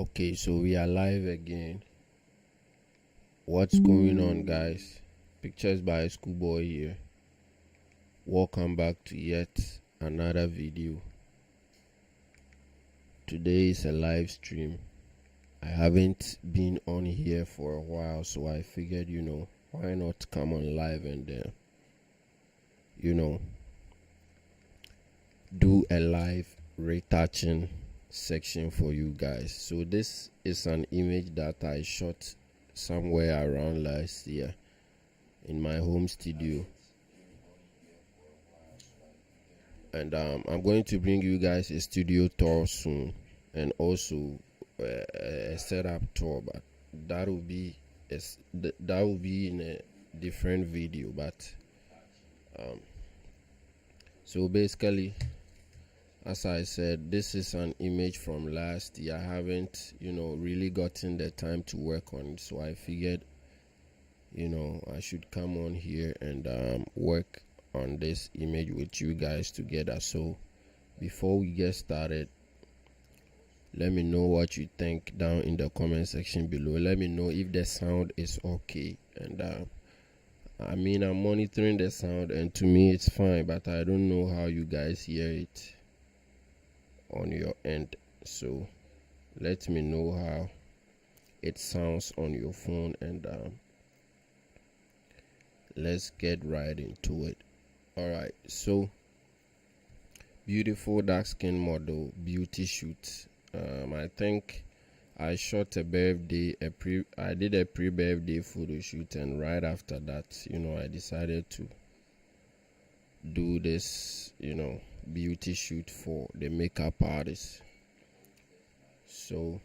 Okay, so we are live again. What's going on, guys? Pictures by Schoolboy here. Welcome back to yet another video. Today is a live stream. I haven't been on here for a while, so I figured, why not come on live and do a live retouching section for you guys. So this is an image that I shot somewhere around last year in my home studio, and I'm going to bring you guys a studio tour soon, and also a setup tour, but that will be in a different video. But so basically, as I said, this is an image from last year. I haven't, really gotten the time to work on it. So I figured, I should come on here and work on this image with you guys together. So before we get started, let me know what you think down in the comment section below. Let me know if the sound is okay. And I'm monitoring the sound, and to me it's fine, but I don't know how you guys hear it on your end. So let me know how it sounds on your phone, and let's get right into it. All right, so beautiful dark skin model beauty shoot. I think I shot a birthday, I did a pre-birthday photo shoot, and right after that, I decided to do this, beauty shoot for the makeup artist. So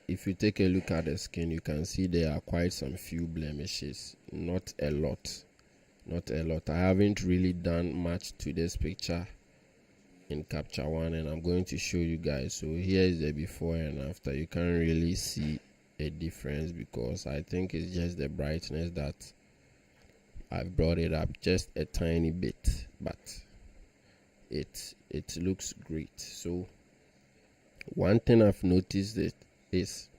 if you take a look at the skin, you can see there are quite some few blemishes. Not a lot. I haven't really done much to this picture in Capture One, and I'm going to show you guys. So here is the before and after. You can't really see a difference because I think it's just the brightness that I've brought it up just a tiny bit, but it looks great. So one thing I've noticed is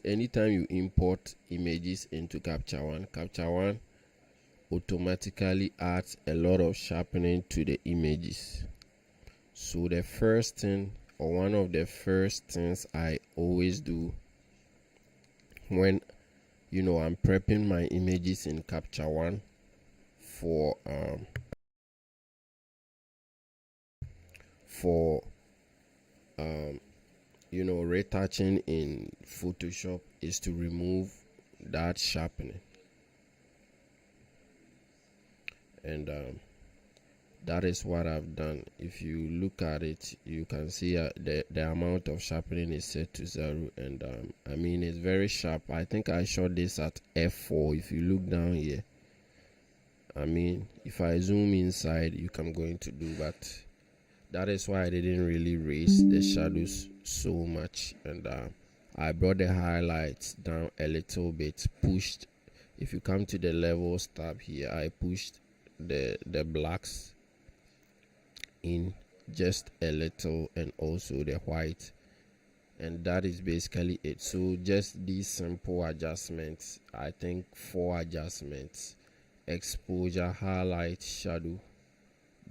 anytime you import images into Capture One automatically adds a lot of sharpening to the images. So the first thing, or one of the first things I always do when I'm prepping my images in Capture One for retouching in Photoshop is to remove that sharpening. And that is what I've done. If you look at it, you can see the amount of sharpening is set to 0, and it's very sharp. I think I shot this at f4. If you look down here, if I zoom inside, I'm going to do, but that is why I didn't really raise the shadows so much, and I brought the highlights down a little bit, pushed. If you come to the levels tab here, I pushed the blacks in just a little, and also the white, and that is basically it. So just these simple adjustments, I think 4 adjustments: exposure, highlight, shadow,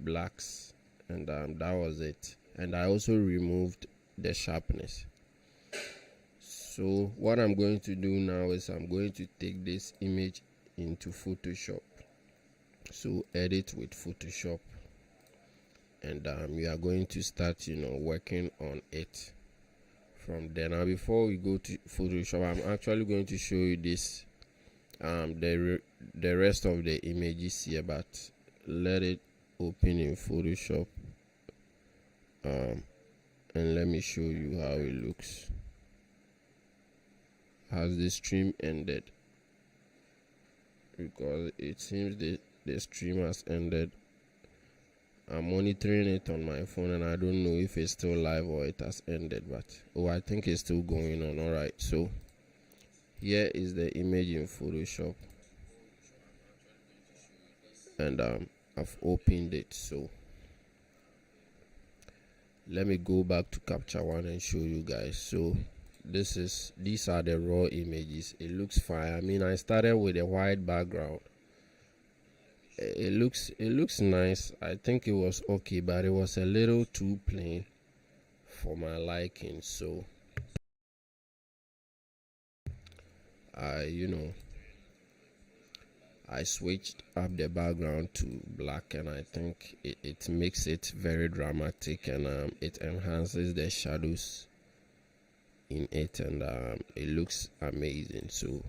blacks, and that was it. And I also removed the sharpness. So what I'm going to do now is I'm going to take this image into Photoshop. So edit with Photoshop, and we are going to start working on it from there. Now before we go to Photoshop, I'm actually going to show you this the rest of the images here, but let it open in Photoshop, and let me show you how it looks. Has the stream ended? Because it seems the stream has ended. I'm monitoring it on my phone, and I don't know if it's still live or it has ended, but I think it's still going on. All right, so here is the image in Photoshop, and I've opened it. So let me go back to capture one and show you guys. So these are the raw images. It looks fine. I mean, I started with a white background. It looks nice. I think it was okay, but it was a little too plain for my liking. So I switched up the background to black, and I think it makes it very dramatic, and it enhances the shadows in it, and it looks amazing. So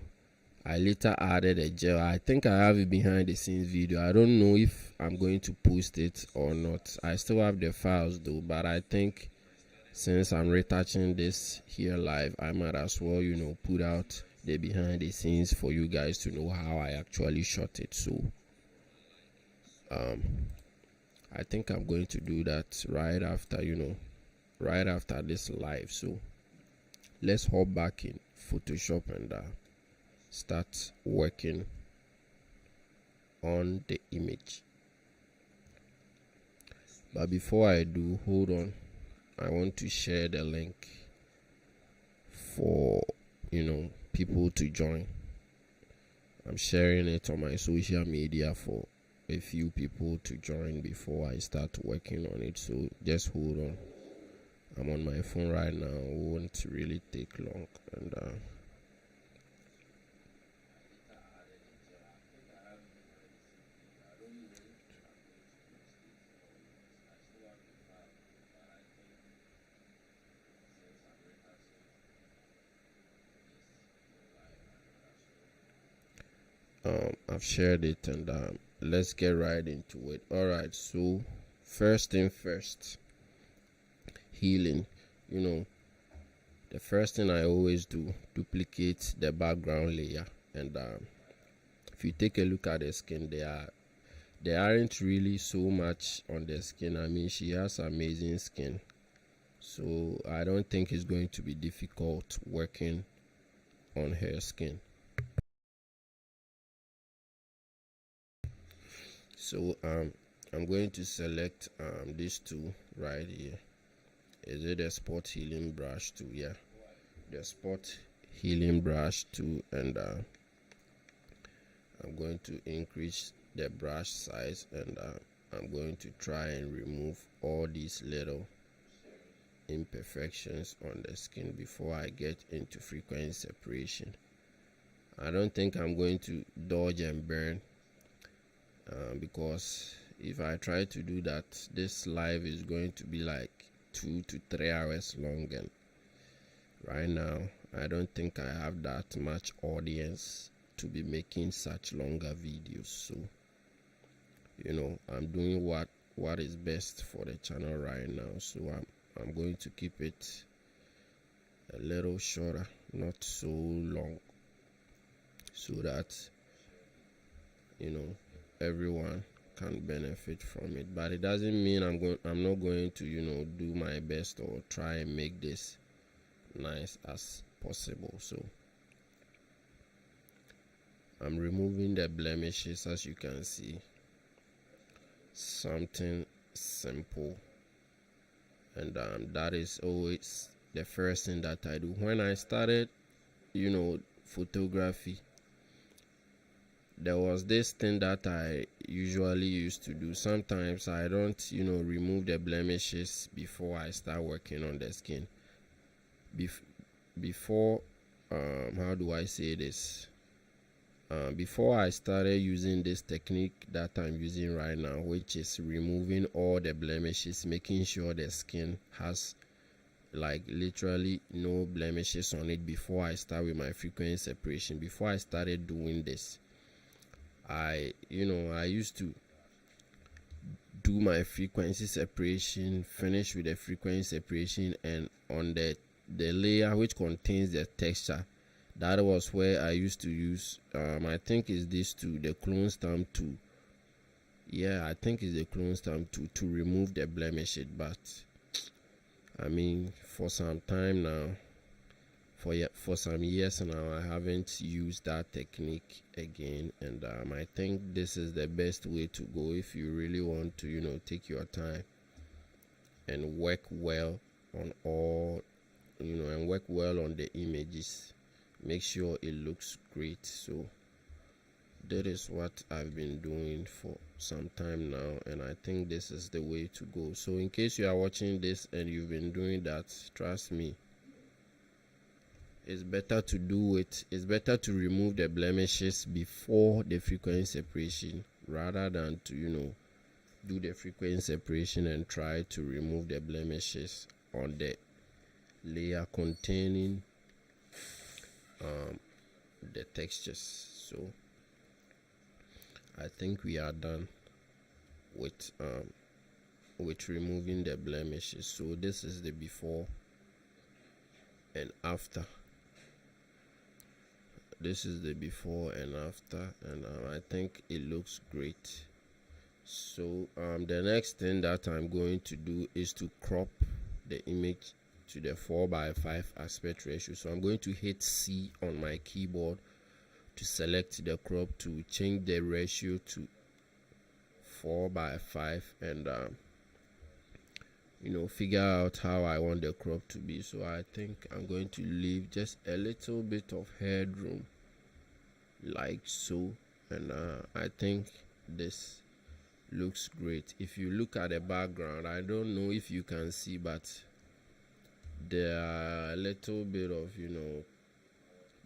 I later added a gel. I think I have it behind the scenes video. I don't know if I'm going to post it or not. I still have the files though, but I think since I'm retouching this here live, I might as well put out the behind the scenes for you guys to know how I actually shot it. So I think I'm going to do that right after this live. So let's hop back in Photoshop and start working on the image. But before I do, hold on, I want to share the link for people to join. I'm sharing it on my social media for a few people to join before I start working on it. So just hold on. I'm on my phone right now. It won't really take long, and I've shared it, and let's get right into it. All right, so first thing first, healing. The first thing I always do, duplicate the background layer, and if you take a look at the skin, there aren't really so much on the skin. I mean, she has amazing skin, so I don't think it's going to be difficult working on her skin. So I'm going to select these two right here. Is it a spot healing brush tool? Yeah, the spot healing brush tool, and I'm going to increase the brush size, and I'm going to try and remove all these little imperfections on the skin before I get into frequency separation. I don't think I'm going to dodge and burn, because if I try to do that, this live is going to be like 2 to 3 hours long, and right now I don't think I have that much audience to be making such longer videos. So I'm doing what is best for the channel right now. So I'm going to keep it a little shorter, not so long, so that everyone can benefit from it. But it doesn't mean I'm not going to do my best or try and make this nice as possible. So I'm removing the blemishes, as you can see. Something simple, and that is always the first thing that I do. When I started photography, there was this thing that I usually used to do. Sometimes I don't remove the blemishes before I start working on the skin. Before how do I say this? Before I started using this technique that I'm using right now, which is removing all the blemishes, making sure the skin has like literally no blemishes on it before I start with my frequency separation. Before I started doing this, I used to do my frequency separation, finish with the frequency separation, and on the layer which contains the texture, that was where I used to use I think is this tool, the clone stamp tool. Yeah, I think it's the clone stamp tool to remove the blemishes. But I mean, for some time now, for some years now, I haven't used that technique again, and I think this is the best way to go if you really want to take your time and work well on all, and work well on the images. Make sure it looks great. So that is what I've been doing for some time now, and I think this is the way to go. So in case you are watching this and you've been doing that, trust me, it's better to do it. It's better to remove the blemishes before the frequency separation rather than to do the frequency separation and try to remove the blemishes on the layer containing the textures. So I think we are done with removing the blemishes. So this is the before and after. This is the before and after, and I think it looks great. So the next thing that I'm going to do is to crop the image to the 4:5 aspect ratio. So I'm going to hit C on my keyboard to select the crop, to change the ratio to 4:5, and figure out how I want the crop to be. So I think I'm going to leave just a little bit of headroom like so, and I think this looks great. If you look at the background, I don't know if you can see, but there are a little bit of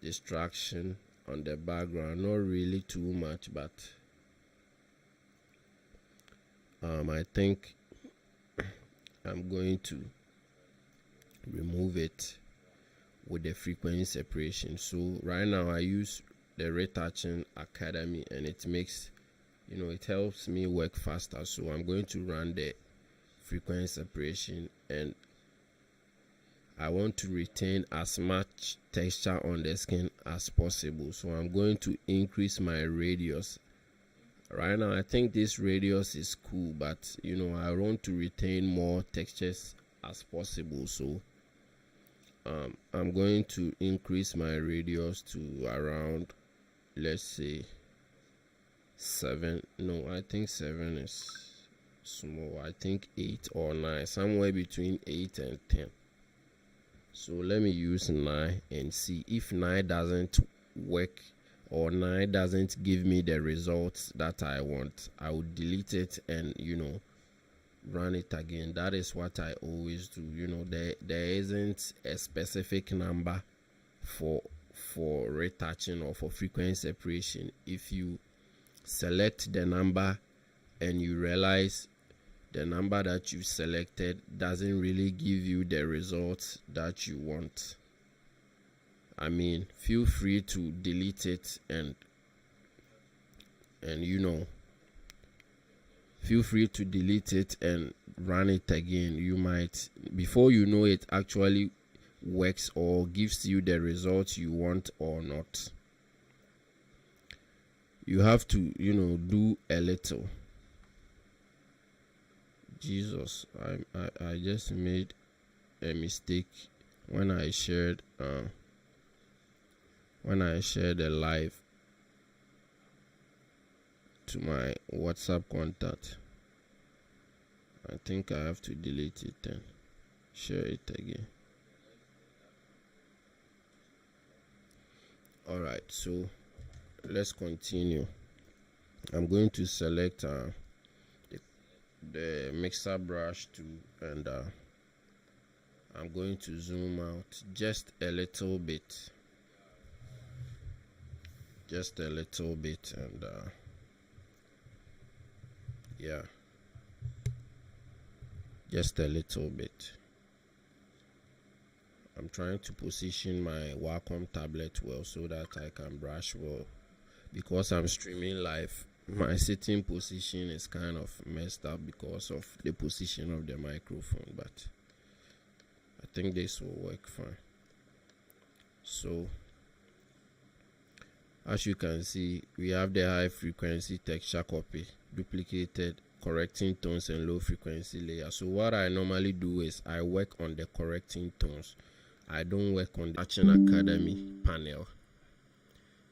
distraction on the background, not really too much, but I think I'm going to remove it with the frequency separation. So right now I use the Retouching Academy, and it makes it helps me work faster. So I'm going to run the frequency separation, and I want to retain as much texture on the skin as possible. So I'm going to increase my radius. Right now I think this radius is cool, but I want to retain more textures as possible. So I'm going to increase my radius to around, let's say 7. No, I think 7 is small. I think 8 or 9, somewhere between 8 and 10. So let me use 9 and see if 9 doesn't work, or 9 doesn't give me the results that I want. I will delete it and run it again. That is what I always do. There isn't a specific number for retouching or for frequency separation. If you select the number and you realize the number that you selected doesn't really give you the results that you want, feel free to delete it and feel free to delete it and run it again. You might, before you know it, actually works or gives you the results you want or not. You have to do a little. Jesus, I just made a mistake when I shared the live to my WhatsApp contact. I think I have to delete it and share it again. Alright, so let's continue. I'm going to select the mixer brush tool, and I'm going to zoom out just a little bit, and yeah, just a little bit. I'm trying to position my Wacom tablet well so that I can brush well. Because I'm streaming live, my sitting position is kind of messed up because of the position of the microphone, but I think this will work fine. So as you can see, we have the high frequency texture copy, duplicated, correcting tones and low frequency layer. So what I normally do is I work on the correcting tones. I don't work on the Action Academy panel.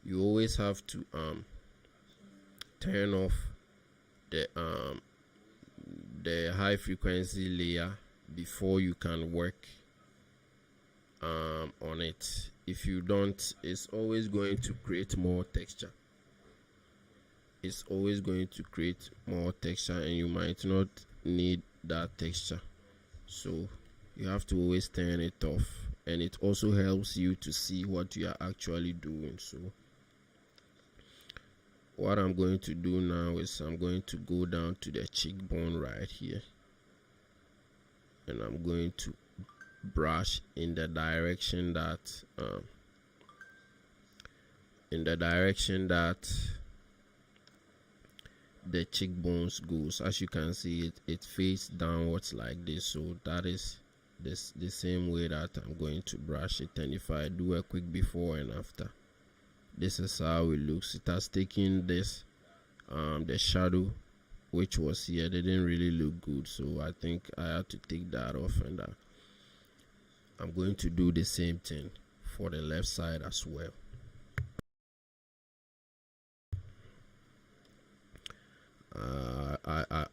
You always have to turn off the high frequency layer before you can work on it. If you don't, it's always going to create more texture. It's always going to create more texture, and you might not need that texture. So you have to always turn it off, and it also helps you to see what you are actually doing. So what I'm going to do now is I'm going to go down to the cheekbone right here, and I'm going to brush in the direction that the cheekbones goes. As you can see, it faces downwards like this. So that is the same way that I'm going to brush it. And if I do a quick before and after, this is how it looks. It has taken this the shadow which was here didn't really look good, so I think I had to take that off, and I'm going to do the same thing for the left side as well.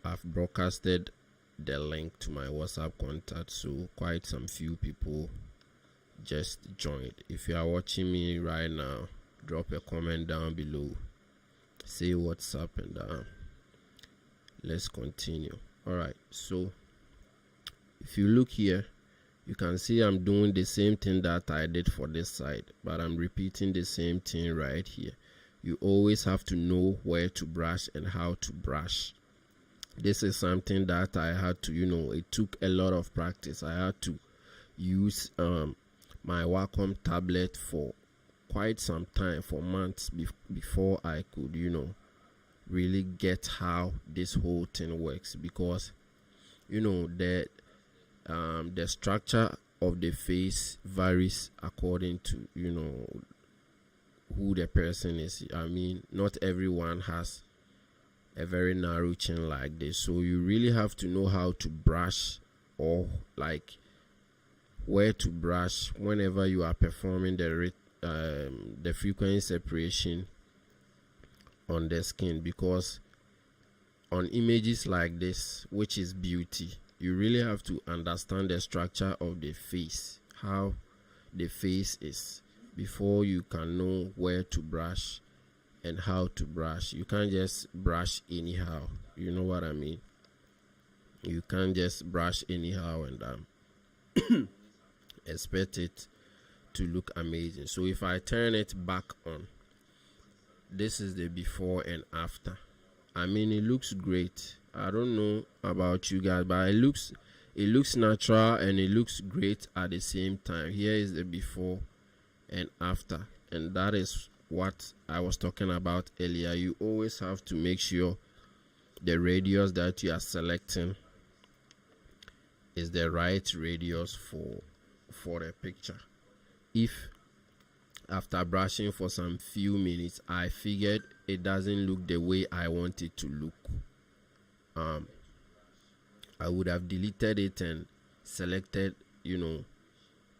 I've broadcasted the link to my WhatsApp contact, so quite some few people just joined. If you are watching me right now, drop a comment down below, say what's up, and let's continue. All right, so if you look here, you can see I'm doing the same thing that I did for this side, but I'm repeating the same thing right here. You always have to know where to brush and how to brush. This is something that I had to, it took a lot of practice. I had to use my Wacom tablet for quite some time, for months before I could, really get how this whole thing works, because the structure of the face varies according to who the person is. I mean, not everyone has a very narrow chin like this, so you really have to know how to brush, or like where to brush whenever you are performing the frequency separation on the skin, because on images like this, which is beauty, you really have to understand the structure of the face, how the face is, before you can know where to brush and how to brush. You can't just brush anyhow, you know what I mean? You can't just brush anyhow and expect it to look amazing. So if I turn it back on, this is the before and after. I mean, it looks great. I don't know about you guys, but it looks natural and it looks great at the same time. Here is the before and after, and that is what I was talking about earlier. You always have to make sure the radius that you are selecting is the right radius for the picture. If after brushing for some few minutes I figured it doesn't look the way I want it to look, I would have deleted it and selected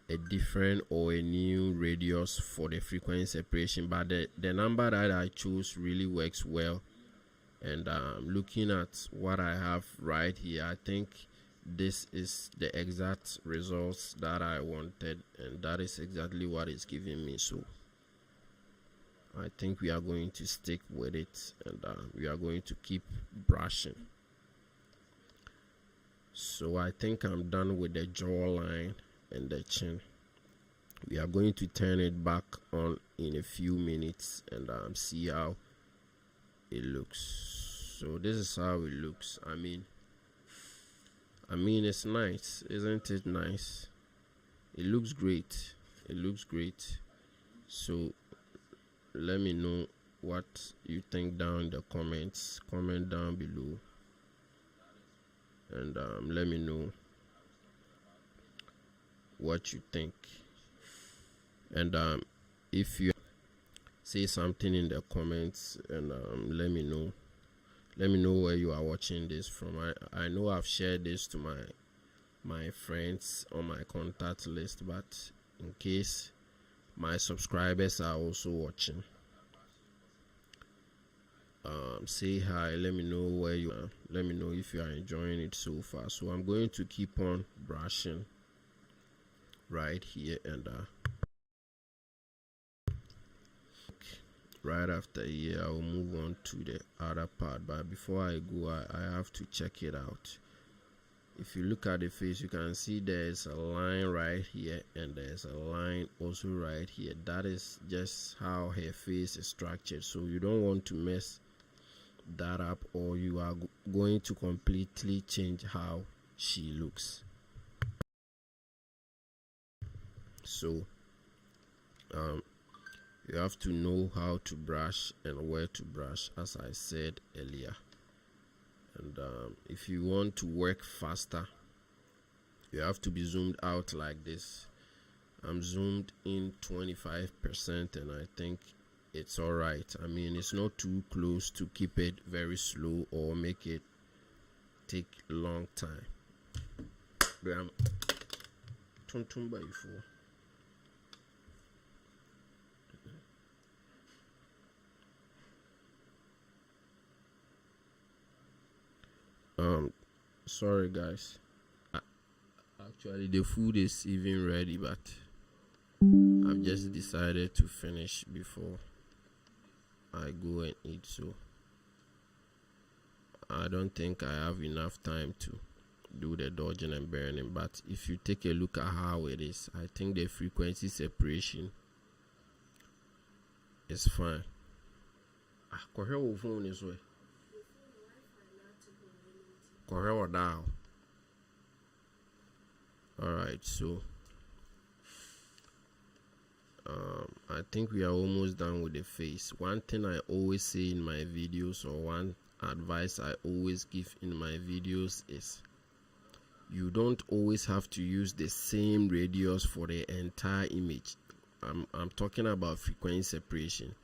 a different or a new radius for the frequency separation. But the number that I chose really works well, and looking at what I have right here, I think this is the exact results that I wanted, and that is exactly what it's giving me. So I think we are going to stick with it, and we are going to keep brushing. So I think I'm done with the jawline and the chin. We are going to turn it back on in a few minutes and see how it looks. So this is how it looks. I mean it's nice, isn't it? Nice. It looks great. It looks great. So let me know what you think down in the comments. Comment down below, and let me know what you think. And if you say something in the comments, and let me know where you are watching this from. I know I've shared this to my friends on my contact list, but in case my subscribers are also watching, say hi, let me know where you are, let me know if you are enjoying it so far. So I'm going to keep on brushing right here, and right after here I'll move on to the other part. But before I go, I have to check it out. If you look at the face, you can see there's a line right here and there's a line also right here. That is just how her face is structured, so you don't want to mess that up, or you are going to completely change how she looks. So you have to know how to brush and where to brush, as I said earlier. And if you want to work faster, you have to be zoomed out like this. I'm zoomed in 25%, and I think it's all right. I mean, it's not too close to keep it very slow or make it take a long time. Sorry guys, actually the food is even ready, but I've just decided to finish before I go and eat, so I don't think I have enough time to do the dodging and burning. But if you take a look at how it is, I think the frequency separation is fine. Phone is way. Down. Alright, so I think we are almost done with the face. One thing I always say in my videos, or one advice I always give in my videos, is you don't always have to use the same radius for the entire image. I'm talking about frequency separation.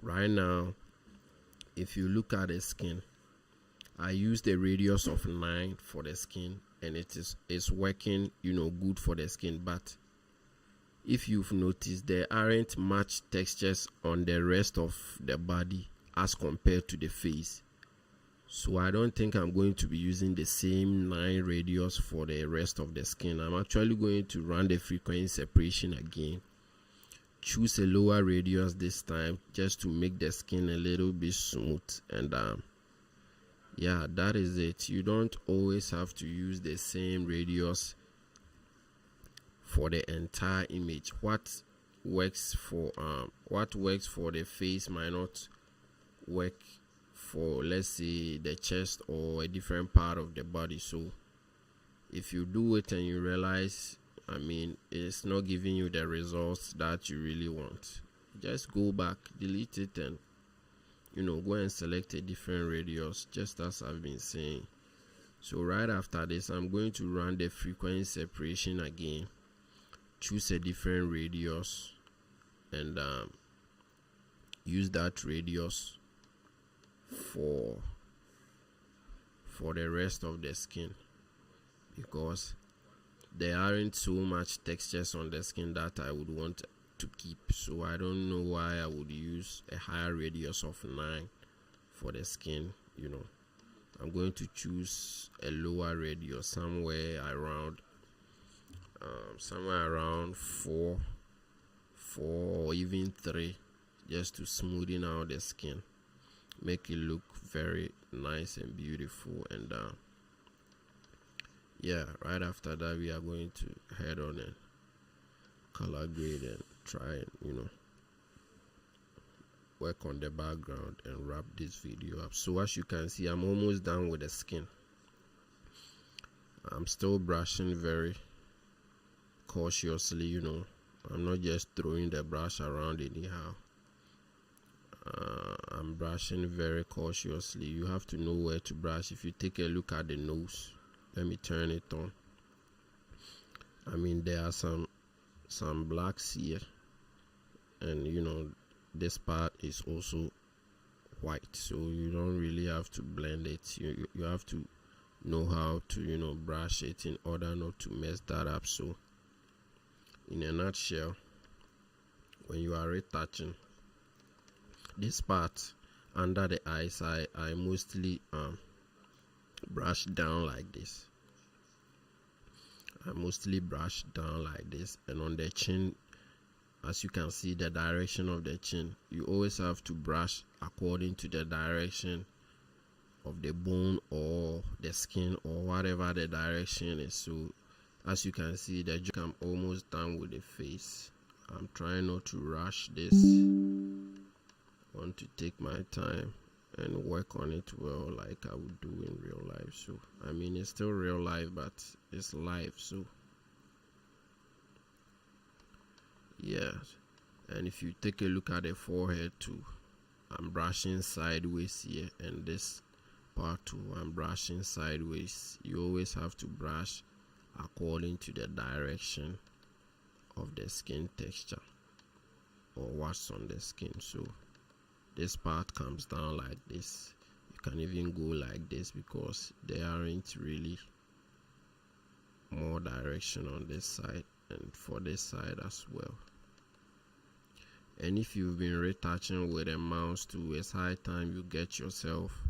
Right now, if you look at the skin, I use the radius of 9 for the skin, and it's working, good for the skin. But if you've noticed, there aren't much textures on the rest of the body as compared to the face. So I don't think I'm going to be using the same 9 radius for the rest of the skin. I'm actually going to run the frequency separation again. Choose a lower radius this time, just to make the skin a little bit smooth. And yeah, that is it. You don't always have to use the same radius for the entire image. What works for the face might not work for, let's say, the chest or a different part of the body. So if you do it and you realize, I mean, it's not giving you the results that you really want, just go back, delete it, and go and select a different radius, just as I've been saying. So right after this, I'm going to run the frequency separation again, choose a different radius, and use that radius for the rest of the skin, because there aren't so much textures on the skin that I would want to keep. So I don't know why I would use a higher radius of 9 for the skin. I'm going to choose a lower radius, somewhere around 4 or even 3, just to smoothen out the skin, make it look very nice and beautiful. And yeah, right after that, we are going to head on and color grade and try and work on the background and wrap this video up. So as you can see, I'm almost done with the skin. I'm still brushing very cautiously. I'm not just throwing the brush around anyhow. I'm brushing very cautiously. You have to know where to brush. If you take a look at the nose, let me turn it on. I mean, there are some blacks here, and this part is also white, so you don't really have to blend it. You have to know how to brush it in order not to mess that up. So in a nutshell, when you are retouching this part, under the eyes, I mostly brush down like this. I mostly brush down like this, and on the chin, as you can see the direction of the chin, you always have to brush according to the direction of the bone or the skin or whatever the direction is. So as you can see, the joke, I'm almost done with the face. I'm trying not to rush this. I want to take my time and work on it well, like I would do in real life. So I mean, it's still real life, but it's live. So yeah, and if you take a look at the forehead too, I'm brushing sideways here, and this part too, I'm brushing sideways. You always have to brush according to the direction of the skin texture or what's on the skin. So this part comes down like this. You can even go like this because there aren't really more direction on this side and for this side as well. And if you've been retouching with a mouse too, it's high time you get yourself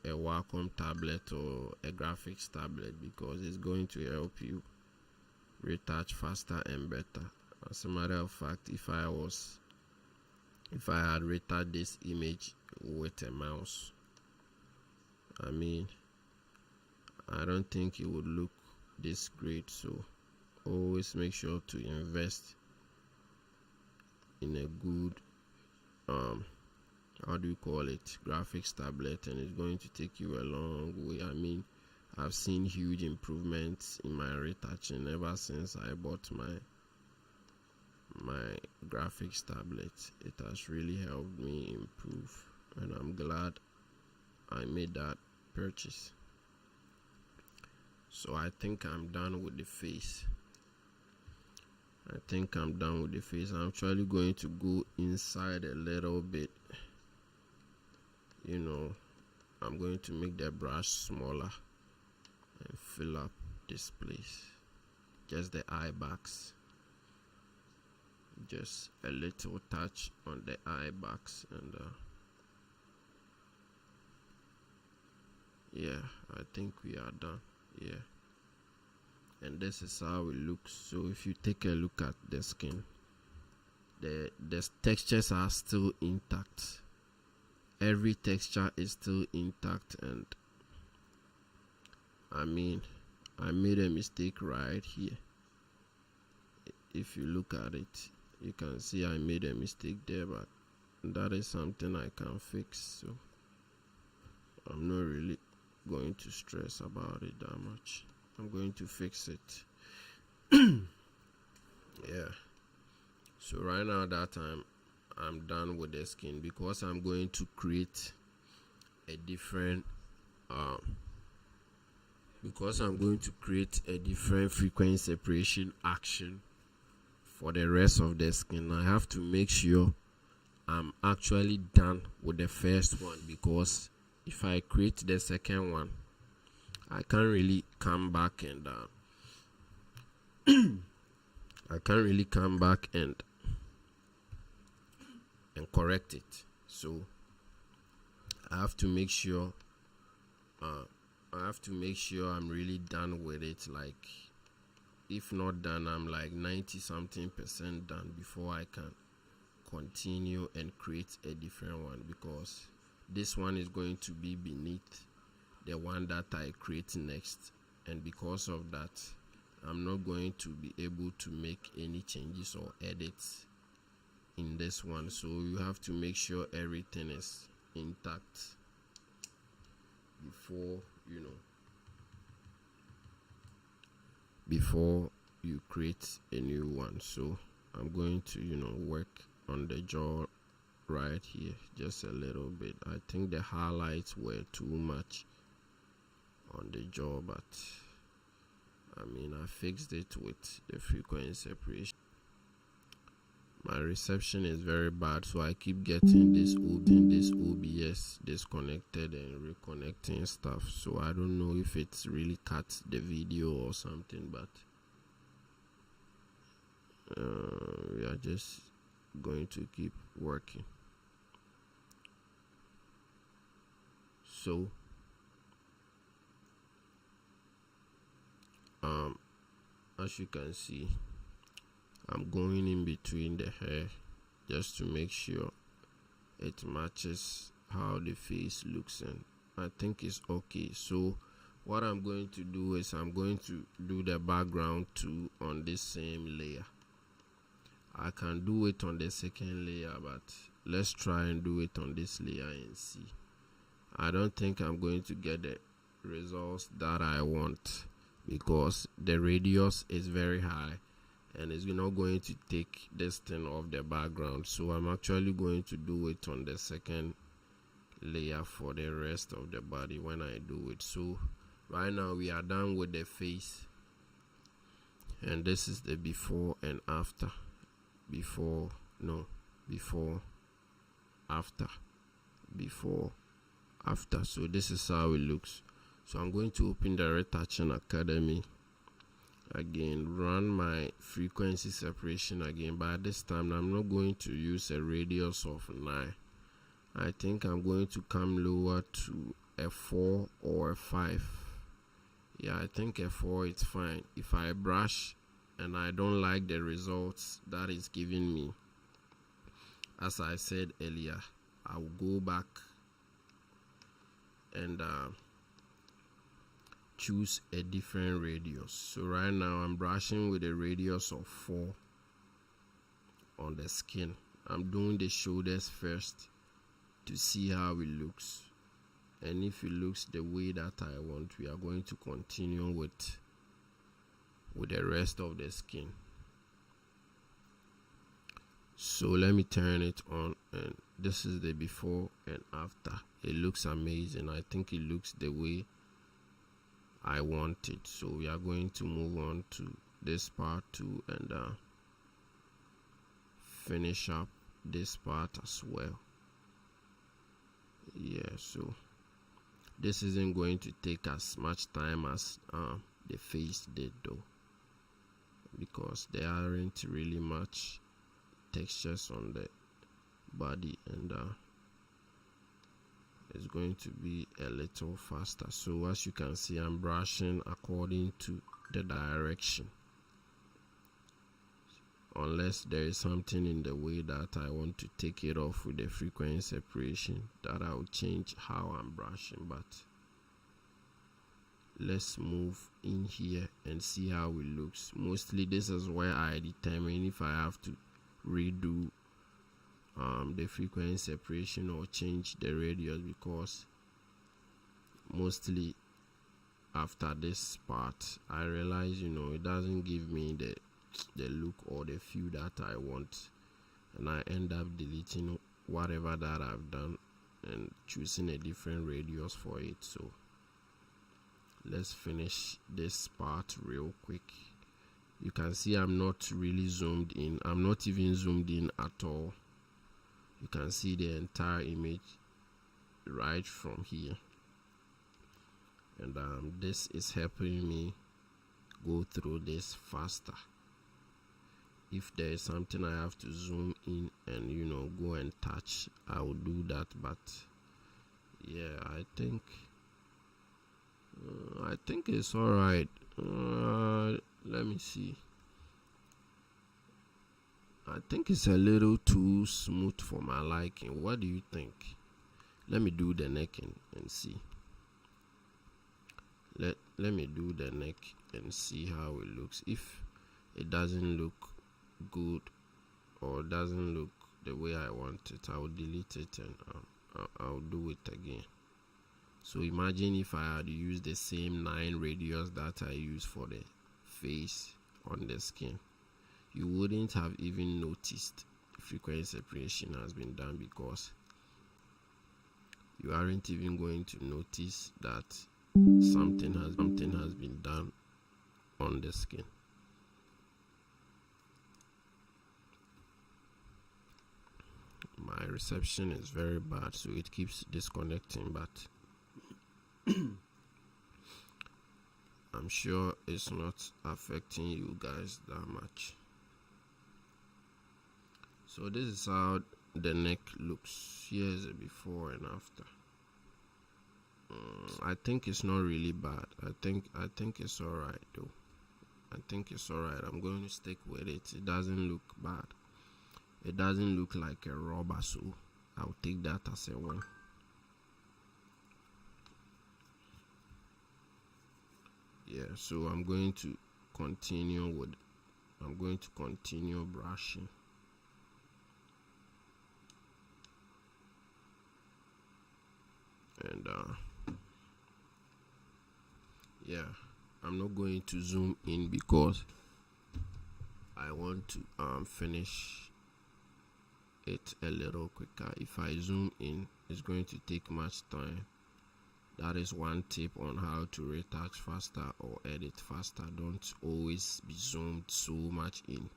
a Wacom tablet or a graphics tablet, because it's going to help you retouch faster and better. As a matter of fact, if I had retouched this image with a mouse, I mean, I don't think it would look this great. So always make sure to invest in a good how do you call it, graphics tablet, and it's going to take you a long way. I mean, I've seen huge improvements in my retouching ever since I bought my graphics tablet. It has really helped me improve, and I'm glad I made that purchase. So I think I'm done with the face. I'm actually going to go inside a little bit. You know, I'm going to make the brush smaller and fill up this place, just the eye backs, just a little touch on the eye backs, and yeah, I think we are done. Yeah, and this is how it looks. So if you take a look at the skin, the textures are still intact. Every texture is still intact, and I mean, I made a mistake right here. If you look at it, you can see I made a mistake there, but that is something I can fix. So I'm not really going to stress about it that much. I'm going to fix it. Yeah. So right now that I'm done with the skin, because I'm going to create a different frequency separation action for the rest of the skin. I have to make sure I'm actually done with the first one, because if I create the second one, I can't really come back and correct it. So I have to make sure I'm really done with it. Like, if not done, I'm like 90 something % done before I can continue and create a different one, because this one is going to be beneath the one that I create next, and because of that, I'm not going to be able to make any changes or edits in this one. So you have to make sure everything is intact before you create a new one. So I'm going to work on the jaw right here just a little bit. I think the highlights were too much on the jaw, but I mean, I fixed it with the frequency separation. My reception is very bad, so I keep getting this OBS disconnected and reconnecting stuff. So I don't know if it's really cut the video or something, but just going to keep working. So as you can see, I'm going in between the hair just to make sure it matches how the face looks, and I think it's okay. So what I'm going to do is I'm going to do the background too on this same layer. I can do it on the second layer, but let's try and do it on this layer and see. I don't think I'm going to get the results that I want because the radius is very high and it's not going to take this thing off the background. So I'm actually going to do it on the second layer for the rest of the body when I do it. So right now we are done with the face, and this is the before and after. Before, after. So this is how it looks. So I'm going to open the Retouching Academy again, run my frequency separation again, but this time I'm not going to use a radius of 9. I think I'm going to come lower to a 4 or a 5. Yeah, I think a 4 is fine. If I brush and I don't like the results that is giving me, as I said earlier, I will go back and choose a different radius. So right now I'm brushing with a radius of 4 on the skin. I'm doing the shoulders first to see how it looks, and if it looks the way that I want, we are going to continue with the rest of the skin. So let me turn it on, and this is the before and after. It looks amazing. I think it looks the way I want it. So we are going to move on to this part too and finish up this part as well. Yeah, so this isn't going to take as much time as the face did though, because there aren't really much textures on the body, and it's going to be a little faster. So as you can see, I'm brushing according to the direction, unless there is something in the way that I want to take it off with the frequency separation, that I'll change how I'm brushing. But let's move in here and see how it looks. Mostly this is where I determine if I have to redo the frequency separation or change the radius, because mostly after this part I realize it doesn't give me the look or the feel that I want, and I end up deleting whatever that I've done and choosing a different radius for it. So let's finish this part real quick. You can see I'm not really zoomed in. I'm not even zoomed in at all. You can see the entire image right from here, and this is helping me go through this faster. If there is something I have to zoom in and go and touch, I will do that. But yeah, I think it's all right. Let me see. I think it's a little too smooth for my liking. What do you think? Let me do the neck and see. Let me do the neck and see how it looks. If it doesn't look good or doesn't look the way I want it, I will delete it and I'll do it again. So imagine if I had used the same 9 radius that I use for the face on the skin, you wouldn't have even noticed the frequency separation has been done, because you aren't even going to notice that something has been done on the skin. My reception is very bad, so it keeps disconnecting, but I'm sure it's not affecting you guys that much. So this is how the neck looks. Here's a before and after. I think it's not really bad. I think it's alright though. I think it's alright. I'm going to stick with it. It doesn't look bad. It doesn't look like a rubber, so I'll take that as a win. Yeah, so I'm going to continue brushing. And yeah, I'm not going to zoom in because I want to finish it a little quicker. If I zoom in, it's going to take much time. That is one tip on how to retouch faster or edit faster. Don't always be zoomed so much in.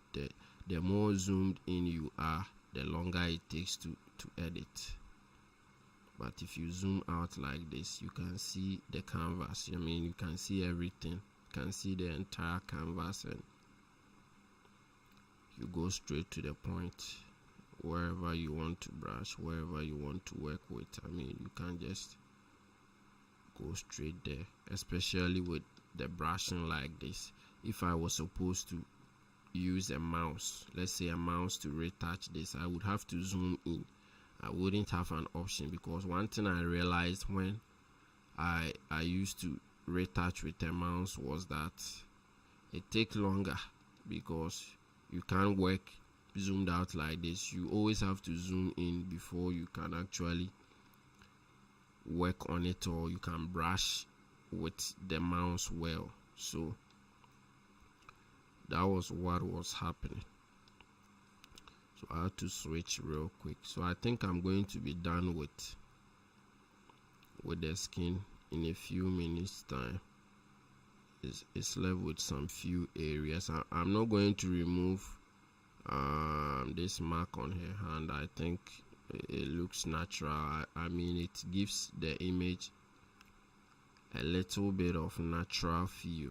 The more zoomed in you are, the longer it takes to edit. But if you zoom out like this, you can see the canvas. I mean, you can see everything. You can see the entire canvas, and you go straight to the point. Wherever you want to brush, wherever you want to work with, I mean, you can just go straight there, especially with the brushing like this. If I was supposed to use a mouse, let's say a mouse, to retouch this, I would have to zoom in. I wouldn't have an option, because one thing I realized when I used to retouch with a mouse was that it takes longer, because you can't work zoomed out like this. You always have to zoom in before you can actually work on it, or you can brush with the mouse well. So that was what was happening. So I had to switch real quick. So I think I'm going to be done with the skin in a few minutes time. It's left with some few areas. I'm not going to remove this mark on her hand. I think it looks natural. I mean, it gives the image a little bit of natural feel.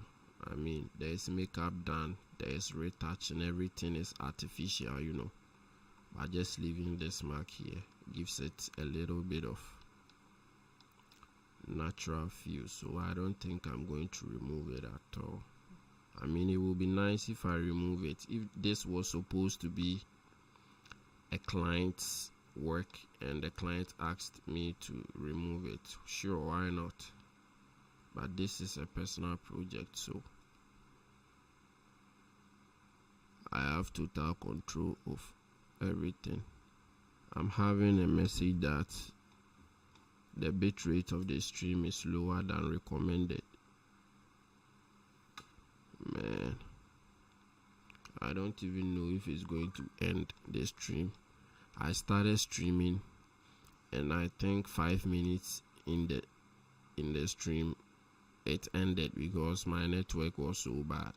I mean, there's makeup done, there's retouch, and everything is artificial, you know. But just leaving this mark here gives it a little bit of natural feel. So I don't think I'm going to remove it at all. I mean, it would be nice if I remove it. If this was supposed to be a client's work and the client asked me to remove it, sure, why not? But this is a personal project, so I have total control of everything. I'm having a message that the bit rate of the stream is lower than recommended. Man, I don't even know if it's going to end the stream. I started streaming, and I think 5 minutes in the stream it ended because my network was so bad.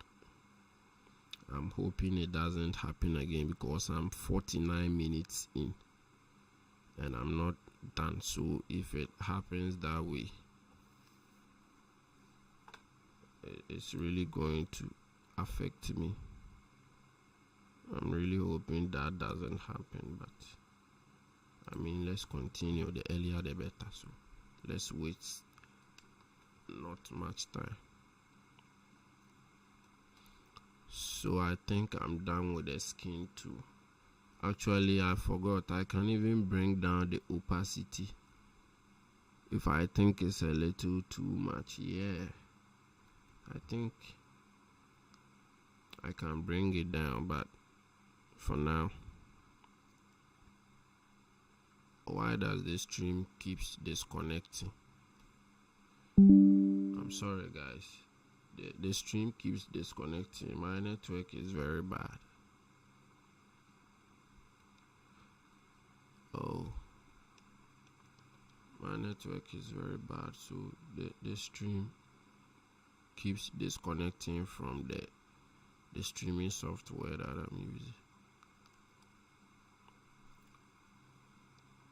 I'm hoping it doesn't happen again, because I'm 49 minutes in and I'm not done. So if it happens that way, it's really going to affect me. I'm really hoping that doesn't happen, but I mean, let's continue. The earlier the better, so let's waste not much time. So I think I'm done with the skin too. Actually, I forgot, I can even bring down the opacity if I think it's a little too much. Yeah, I think I can bring it down, but for now, why does this stream keeps disconnecting? I'm sorry guys, the stream keeps disconnecting. My network is very bad. Oh, my network is very bad, so the stream keeps disconnecting from the streaming software that I'm using.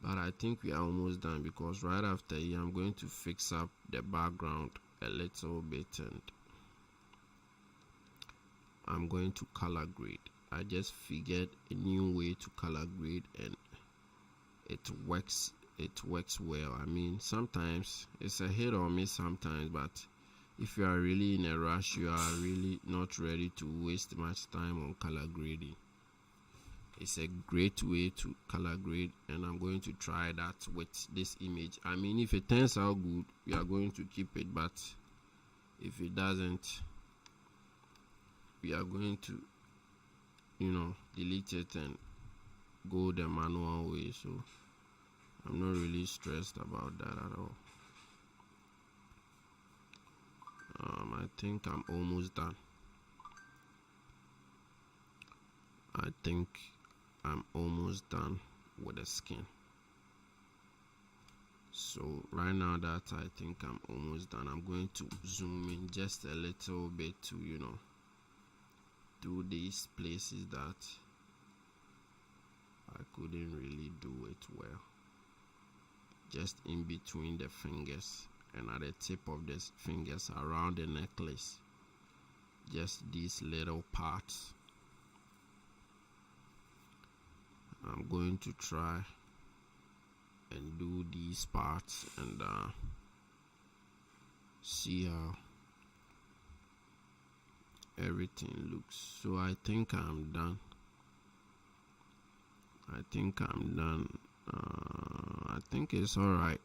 But I think we are almost done, because right after here I'm going to fix up the background a little bit, and I'm going to color grade. I just figured a new way to color grade, and it works well. I mean, sometimes it's a hit or miss sometimes, but if you are really in a rush, you are really not ready to waste much time on color grading, it's a great way to color grade, and I'm going to try that with this image. I mean, if it turns out good, we are going to keep it, but if it doesn't, we are going to, delete it and go the manual way. So I'm not really stressed about that at all. I think I'm almost done. I think I'm almost done with the skin. So right now that I think I'm almost done, I'm going to zoom in just a little bit to do these places that I couldn't really do it well, just in between the fingers and at the tip of the fingers around the necklace, just these little parts. I'm going to try and do these parts and see how everything looks. So I think I'm done. I think it's alright.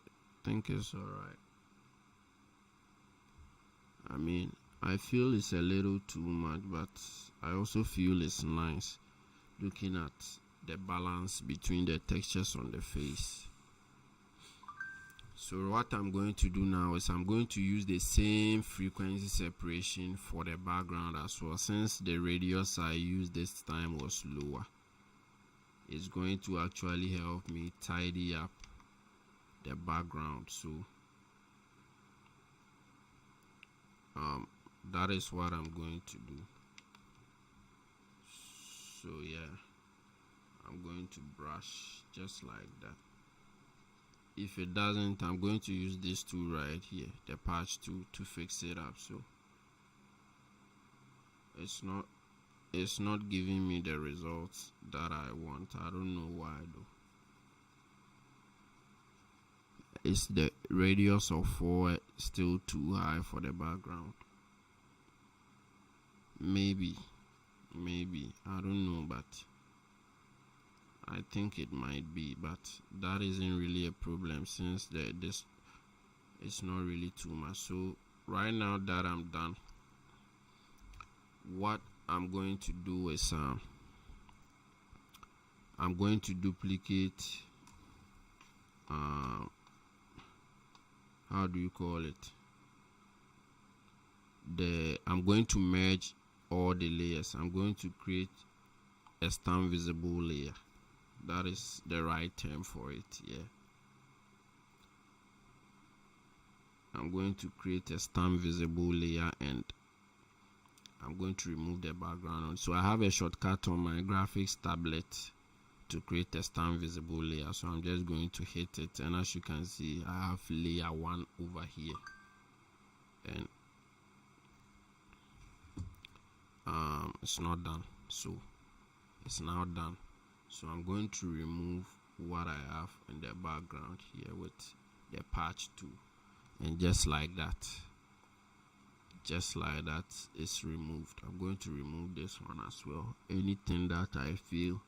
I mean, I feel it's a little too much, but I also feel it's nice looking at the balance between the textures on the face. So what I'm going to do now is I'm going to use the same frequency separation for the background as well, since the radius I used this time was lower. It's going to actually help me tidy up the background. So that is what I'm going to do. So yeah, I'm going to brush just like that. If it doesn't, I'm going to use this tool right here, the patch tool, to fix it up. So it's not giving me the results that I want. I don't know why though. Is the radius of 4 still too high for the background? Maybe I don't know, but I think it might be, but that isn't really a problem since this is not really too much. So right now that I'm done, what I'm going to do is I'm going to duplicate how do you call it, I'm going to merge all the layers. I'm going to create a stamp visible layer. That is the right term for it. Yeah, I'm going to create a stamp visible layer, and I'm going to remove the background. So I have a shortcut on my graphics tablet to create a stamp visible layer. So I'm just going to hit it, and as you can see, I have layer 1 over here, and it's not done. So it's now done. So I'm going to remove what I have in the background here with the patch tool, and just like that is removed. I'm going to remove this one as well. Anything that I feel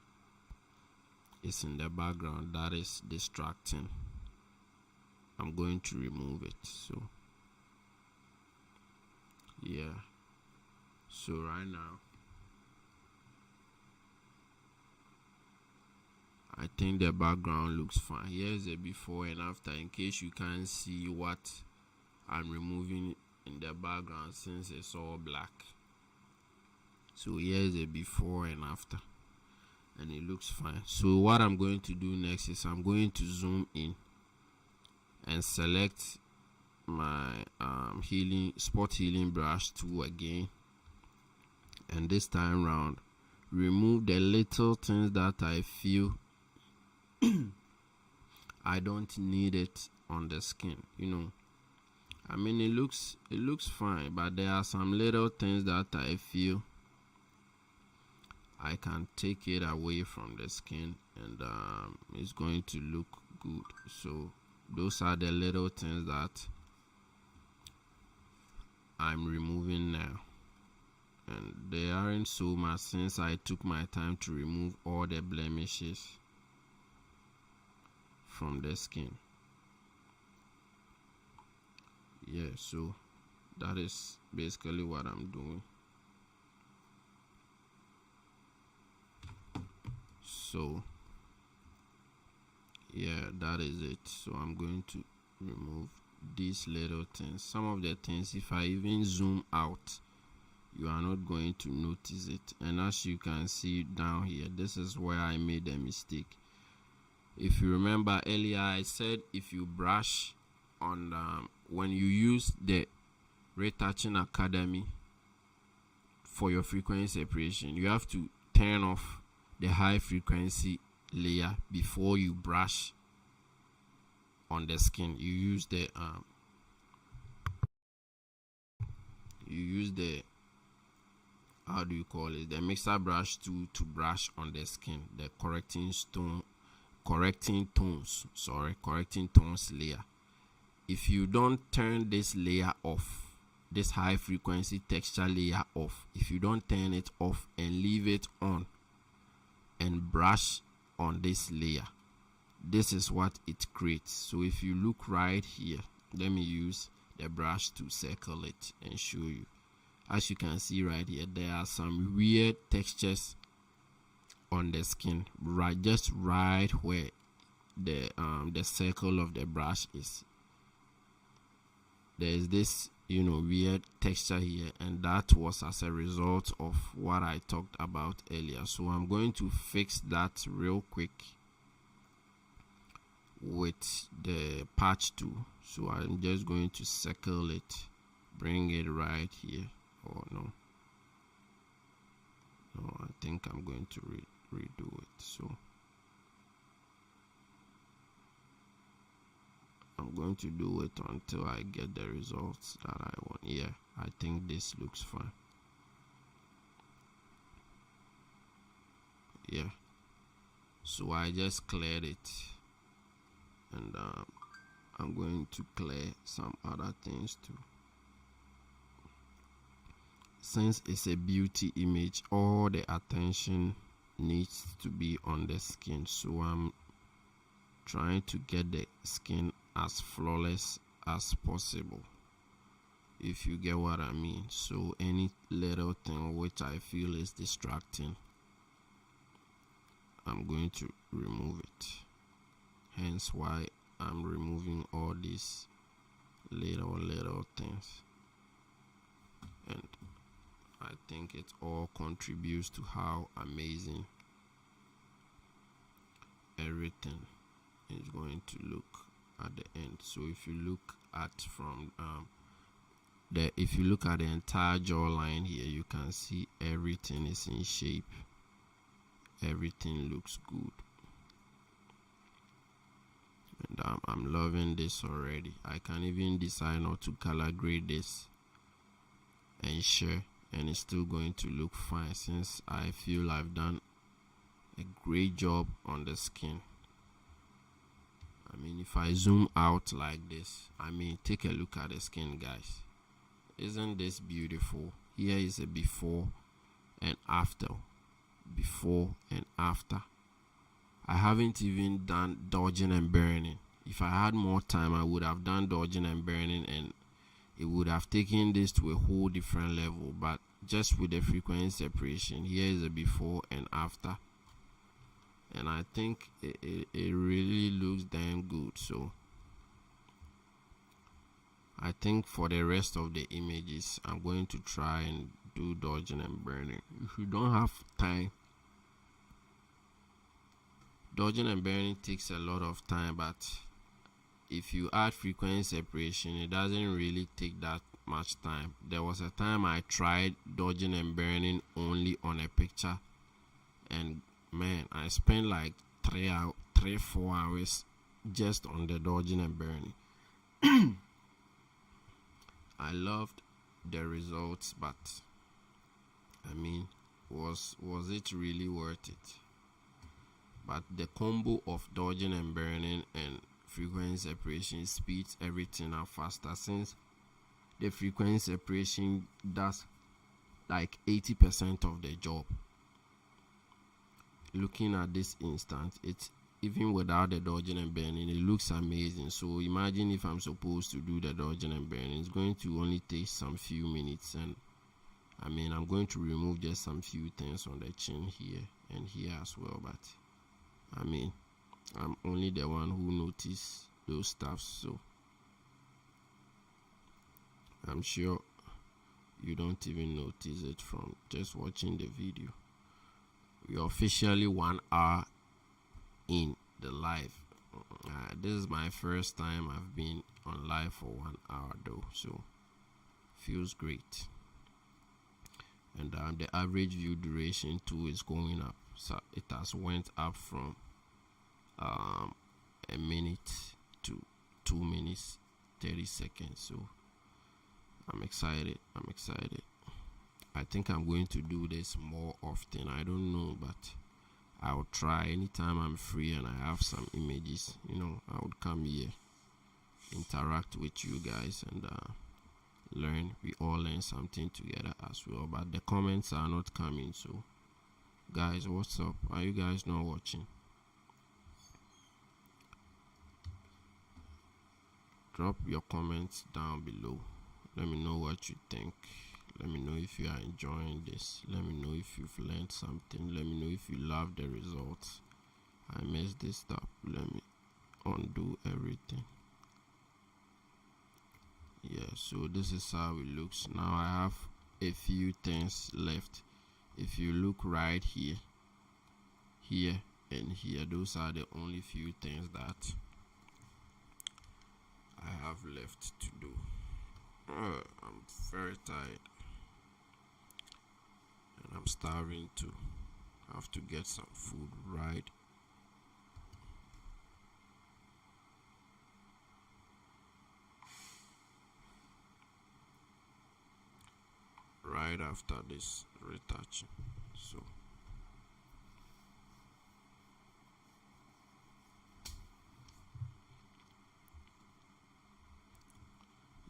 is in the background that is distracting, I'm going to remove it. So yeah, so right now I think the background looks fine. Here's a before and after, in case you can't see what I'm removing in the background since it's all black. So here's a before and after, and it looks fine. So what I'm going to do next is I'm going to zoom in and select my spot healing brush tool again, and this time round remove the little things that I feel I don't need it on the skin. I mean, it looks fine, but there are some little things that I feel I can take it away from the skin, and it's going to look good. So those are the little things that I'm removing now, and they aren't so much since I took my time to remove all the blemishes from the skin. Yeah, so that is basically what I'm doing. So yeah, that is it. So I'm going to remove these little things. Some of the things, if I even zoom out, you are not going to notice it. And as you can see down here, this is where I made a mistake. If you remember earlier, I said if you brush on when you use the Retouching Academy for your frequency separation, you have to turn off the high frequency layer before you brush on the skin. You use the how do you call it, the mixer brush tool to brush on the skin, the correcting tones layer. If you don't turn this layer off, this high frequency texture layer off, if you don't turn it off and leave it on and brush on this layer, this is what it creates. So if you look right here, let me use the brush to circle it and show you. As you can see right here, there are some weird textures on the skin, just right where the circle of the brush is. There is this weird texture here, and that was as a result of what I talked about earlier. So I'm going to fix that real quick with the patch tool. So I'm just going to circle it, bring it right here. Oh no, I think I'm going to redo it. So I'm going to do it until I get the results that I want. Yeah, I think this looks fine. Yeah, so I just cleared it, and I'm going to clear some other things too. Since it's a beauty image, all the attention needs to be on the skin, so I'm trying to get the skin as flawless as possible, if you get what I mean. So any little thing which I feel is distracting, I'm going to remove it. Hence why I'm removing all these little things, and I think it all contributes to how amazing everything is going to look at the end. So if you look at if you look at the entire jawline here, you can see everything is in shape. Everything looks good, and I'm loving this already. I can even decide not to color grade this and share, and it's still going to look fine, since I feel I've done a great job on the skin. I mean, if I zoom out like this, I mean, take a look at the skin, guys. Isn't this beautiful? Here is a before and after. Before and after. I haven't even done dodging and burning. If I had more time, I would have done dodging and burning, and it would have taken this to a whole different level. But just with the frequency separation, here is a before and after, and I think it really looks damn good. So I think for the rest of the images, I'm going to try and do dodging and burning. If you don't have time, dodging and burning takes a lot of time, but if you add frequency separation, it doesn't really take that much time. There was a time I tried dodging and burning only on a picture, and man, I spent like 4 hours just on the dodging and burning. I loved the results, but I mean, was it really worth it? But the combo of dodging and burning and frequency separation speeds everything up faster, since the frequency separation does like 80% of the job. Looking at this instance, it's even without the dodging and burning, it looks amazing. So imagine if I'm supposed to do the dodging and burning, it's going to only take some few minutes, and I mean, I'm going to remove just some few things on the chin here and here as well, but I mean, I'm only the one who noticed those stuff, so I'm sure you don't even notice it from just watching the video. We're officially 1 hour in the live. This is my first time I've been on live for 1 hour though, so feels great. And the average view duration too is going up, so it has went up from a minute to 2 minutes 30 seconds. So I'm excited. I think I'm going to do this more often. I don't know, but I'll try. Anytime I'm free and I have some images, I would come here, interact with you guys, and learn. We all learn something together as well. But the comments are not coming, so guys, what's up? Are you guys not watching? Drop your comments down below. Let me know what you think. Let me know if you are enjoying this. Let me know if you've learned something. Let me know if you love the results. I messed this up. Let me undo everything. Yeah, so this is how it looks. Now I have a few things left. If you look right here, and here, those are the only few things that I have left to do. I'm very tired, and I'm starving too. I have to get some food right after this retouching. So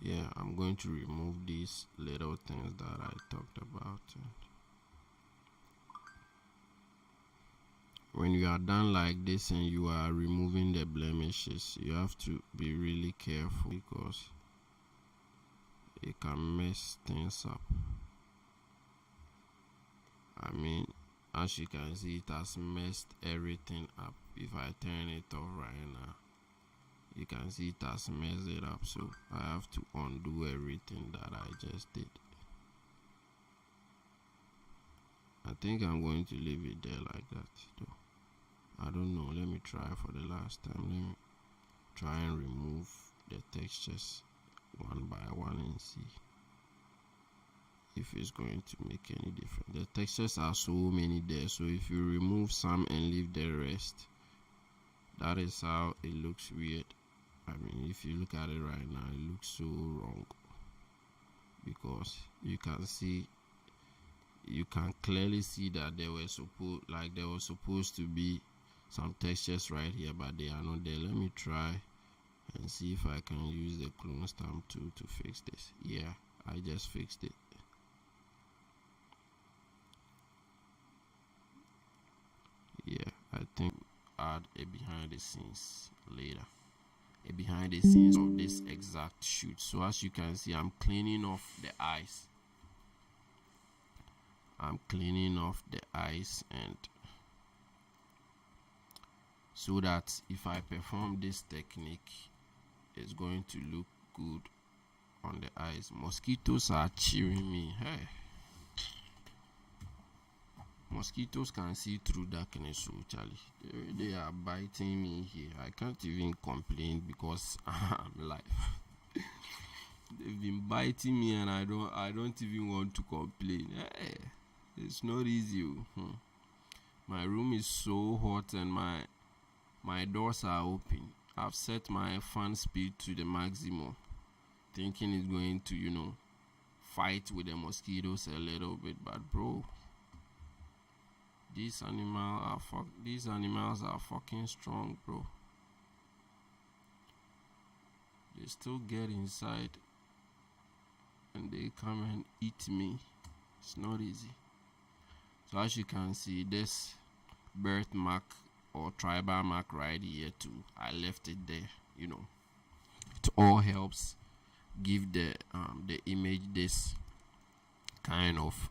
yeah, I'm going to remove these little things that I talked about. And when you are done like this and you are removing the blemishes, you have to be really careful, because it can mess things up. I mean, as you can see, it has messed everything up. If I turn it off right now, you can see it has messed it up, so I have to undo everything that I just did. I think I'm going to leave it there like that though. I don't know. Let me try for the last time. Let me try and remove the textures one by one and see if it's going to make any difference. The textures are so many there, so if you remove some and leave the rest, that is how it looks weird. I mean, if you look at it right now, it looks so wrong, because you can clearly see that there was supposed to be some textures right here, but they are not there. Let me try and see if I can use the clone stamp tool to fix this. Yeah, I just fixed it. Yeah, I think add a behind the scenes later. A behind the scenes of this exact shoot. So as you can see, I'm cleaning off the eyes. And so that if I perform this technique, it's going to look good on the eyes. Mosquitoes are cheering me. Hey, mosquitoes can see through darkness, so Charlie, they are biting me here. I can't even complain because I'm live. They've been biting me, and I don't even want to complain. Hey, it's not easy. My room is so hot, and my doors are open. I've set my fan speed to the maximum, thinking it's going to fight with the mosquitoes a little bit, but bro, these animals are fucking strong, bro. They still get inside and they come and eat me. It's not easy. So as you can see, this birthmark or tribal mark right here too, I left it there. You know, it all helps give the image this kind of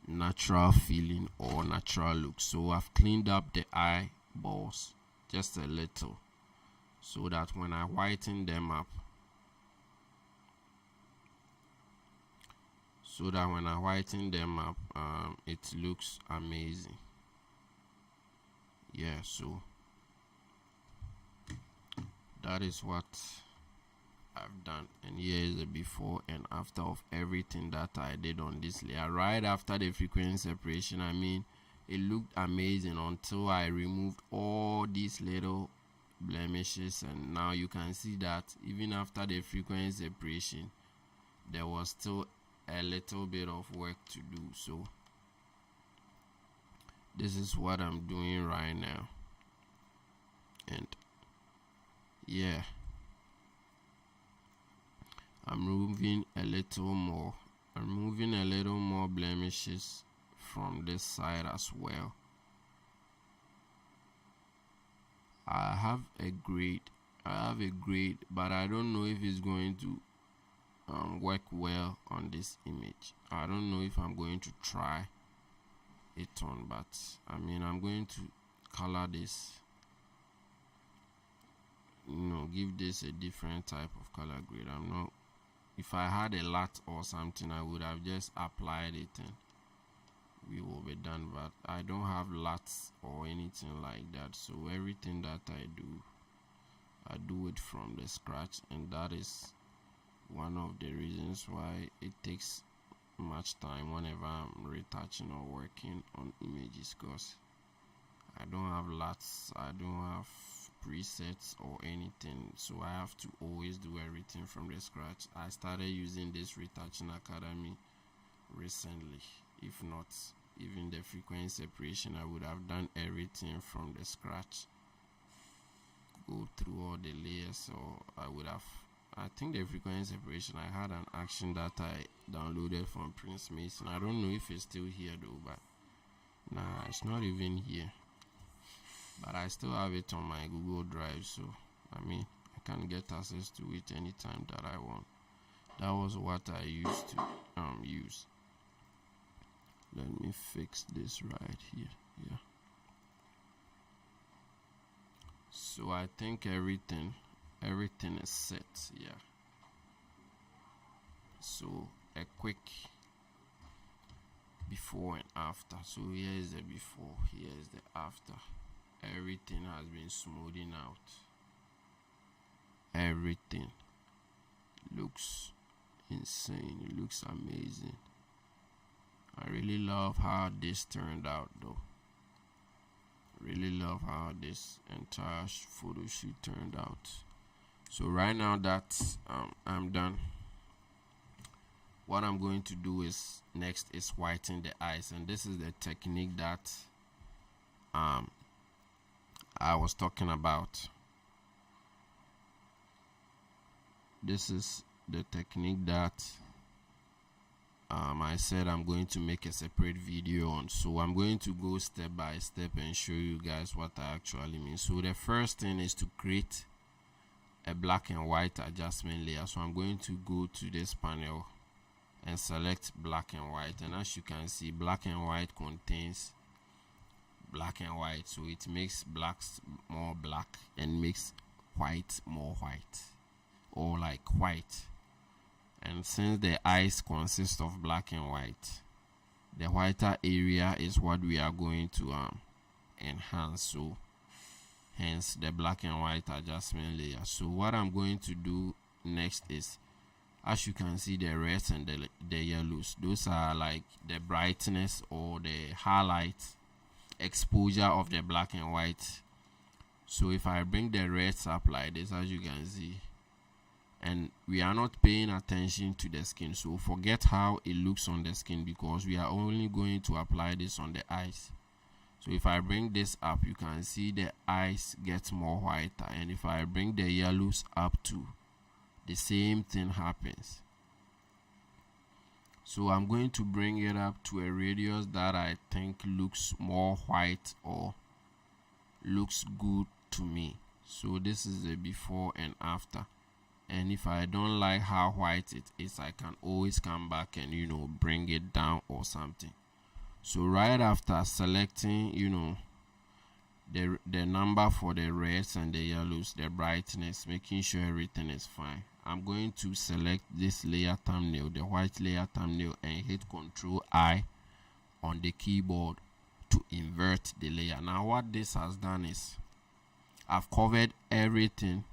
natural feeling or natural look. So I've cleaned up the eyeballs just a little, so that when I whiten them up, it looks amazing. Yeah, so that is what I've done, and here is the before and after of everything that I did on this layer. Right after the frequency separation, I mean, it looked amazing until I removed all these little blemishes, and now you can see that even after the frequency separation, there was still a little bit of work to do. So this is what I'm doing right now, and yeah, I'm removing a little more blemishes from this side as well. I have a grade, but I don't know if it's going to work well on this image. I don't know if I'm going to try it on, but I mean, I'm going to color this, you know, give this a different type of color grade. I'm not, if I had a lot or something, I would have just applied it and we will be done, but I don't have lots or anything like that. So everything that I do it from the scratch, and that is one of the reasons why it takes much time whenever I'm retouching or working on images, because I don't have lots, I don't have presets or anything, so I have to always do everything from the scratch. I started using this Retouching Academy recently. If not even the frequency separation, I would have done everything from the scratch, go through all the layers. Or I think the frequency separation, I had an action that I downloaded from Prince Mason. I don't know if it's still here though, but nah, it's not even here, but I still have it on my Google Drive, so I mean, I can get access to it anytime that I want. That was what I used to use. Let me fix this right here. Yeah, so I think everything is set. Yeah, so a quick before and after. So here is the before, here is the after. Everything has been smoothing out. Everything looks insane. It looks amazing. I really love how this turned out though. Really love how this entire photo shoot turned out. So right now that I'm done, what I'm going to do is next is whiten the eyes, and this is the technique that I was talking about. This is the technique that I said I'm going to make a separate video on. So I'm going to go step by step and show you guys what I actually mean. So the first thing is to create a black and white adjustment layer. So I'm going to go to this panel and select black and white, and as you can see, black and white contains black and white, so it makes blacks more black and makes white more white, or like white. And since the eyes consist of black and white, the whiter area is what we are going to enhance. So hence the black and white adjustment layer. So what I'm going to do next is, as you can see, the reds and the yellows, those are like the brightness or the highlight exposure of the black and white. So if I bring the reds up like this, as you can see, and we are not paying attention to the skin. So forget how it looks on the skin, because we are only going to apply this on the eyes. So if I bring this up, you can see the eyes get more whiter, and if I bring the yellows up too, the same thing happens. So I'm going to bring it up to a radius that I think looks more white or looks good to me. So this is the before and after. And if I don't like how white it is, I can always come back and, you know, bring it down or something. So right after selecting, you know, the number for the reds and the yellows, the brightness, making sure everything is fine, I'm going to select this layer thumbnail, the white layer thumbnail, and hit Ctrl-I on the keyboard to invert the layer. Now what this has done is I've covered everything.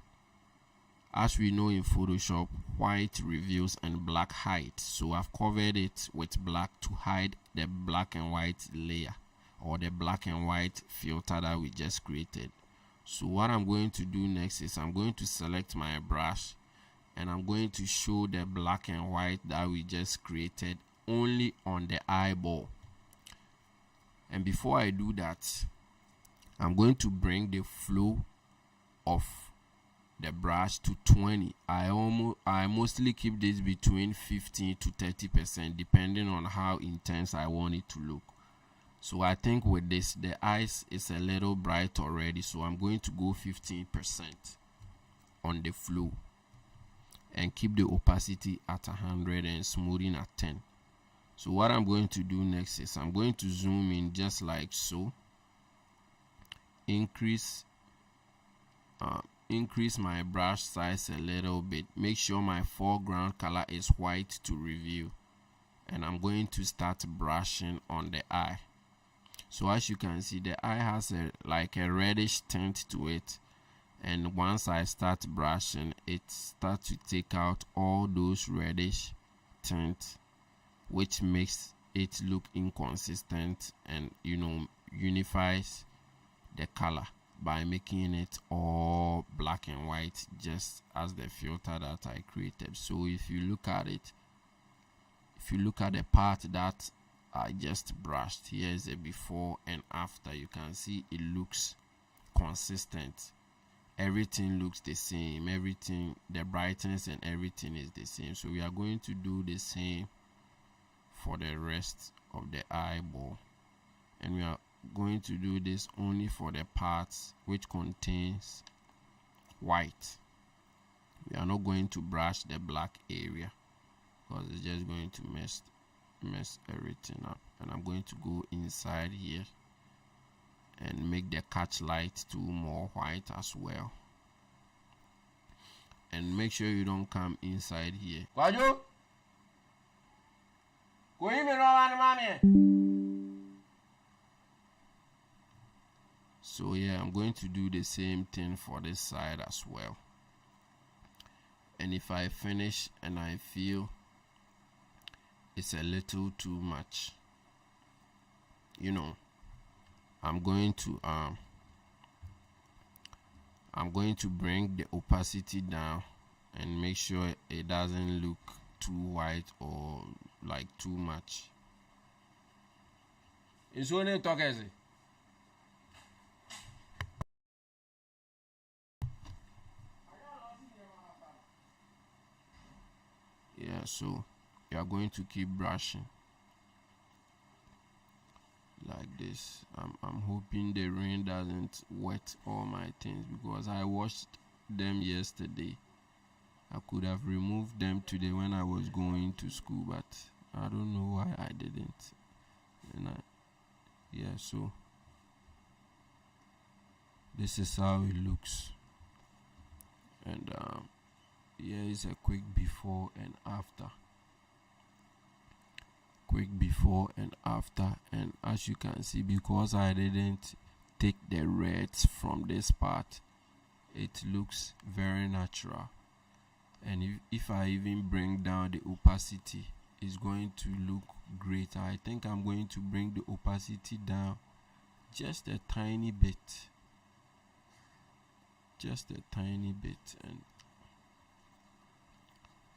As we know in Photoshop, white reveals and black hides. So I've covered it with black to hide the black and white layer, or the black and white filter that we just created. So what I'm going to do next is I'm going to select my brush, and I'm going to show the black and white that we just created only on the eyeball. And before I do that, I'm going to bring the flow of the brush to 20. I mostly keep this between 15 to 30%, depending on how intense I want it to look. So I think with this, the eyes is a little bright already, so I'm going to go 15% on the flow, and keep the opacity at 100 and smoothing at 10. So what I'm going to do next is I'm going to zoom in just like so, increase my brush size a little bit, make sure my foreground color is white to reveal, and I'm going to start brushing on the eye. So as you can see, the eye has like a reddish tint to it, and once I start brushing, it starts to take out all those reddish tint, which makes it look inconsistent, and, you know, unifies the color by making it all black and white, just as the filter that I created. So if you look at it, if you look at the part that I just brushed, here is a before and after. You can see it looks consistent. Everything looks the same, everything, the brightness and everything is the same. So we are going to do the same for the rest of the eyeball, and we are going to do this only for the parts which contains white. We are not going to brush the black area, because it's just going to mess everything up. And I'm going to go inside here and make the catch light to more white as well, and make sure you don't come inside here. So yeah, I'm going to do the same thing for this side as well. And if I finish and I feel it's a little too much, you know, I'm going to bring the opacity down and make sure it doesn't look too white or like too much. It's only talking. Yeah, so you are going to keep brushing like this. I'm hoping the rain doesn't wet all my things, because I washed them yesterday. I could have removed them today when I was going to school, but I don't know why I didn't. And yeah, so this is how it looks. And here is a quick before and after. Quick before and after. And as you can see, because I didn't take the reds from this part, it looks very natural. And if I even bring down the opacity, it's going to look great. I think I'm going to bring the opacity down just a tiny bit, and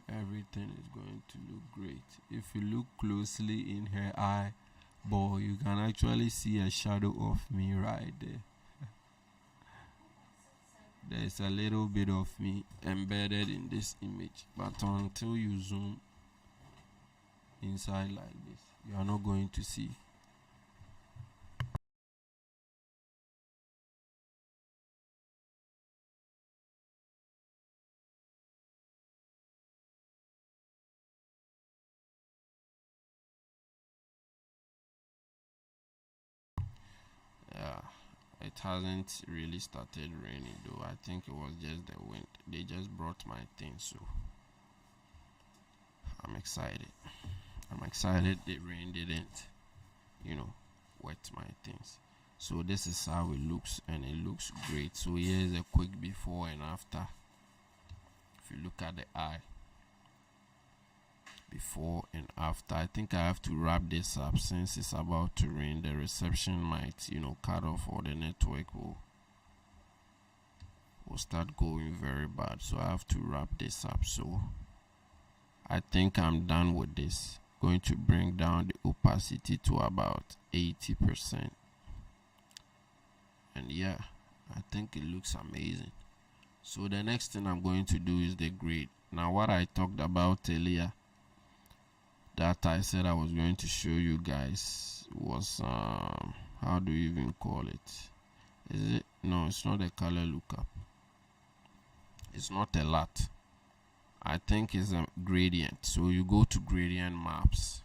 everything is going to look great. If you look closely in her eyeball, you can actually see a shadow of me right there. There's a little bit of me embedded in this image, but until you zoom inside like this, you are not going to see. Yeah, it hasn't really started raining though. I think it was just the wind. They just brought my thing, so I'm excited. The rain didn't, wet my things. So this is how it looks, and it looks great. So here's a quick before and after. If you look at the eye, before and after. I think I have to wrap this up since it's about to rain. The reception might, cut off, or the network will start going very bad. So I have to wrap this up. So I think I'm done with this. Going to bring down the opacity to about 80%. And yeah, I think it looks amazing. So the next thing I'm going to do is the grid. Now, what I talked about earlier, that I said I was going to show you guys, was how do you even call it? Is it? No, it's not a color lookup. It's not a lot. I think it's a gradient. So you go to gradient maps,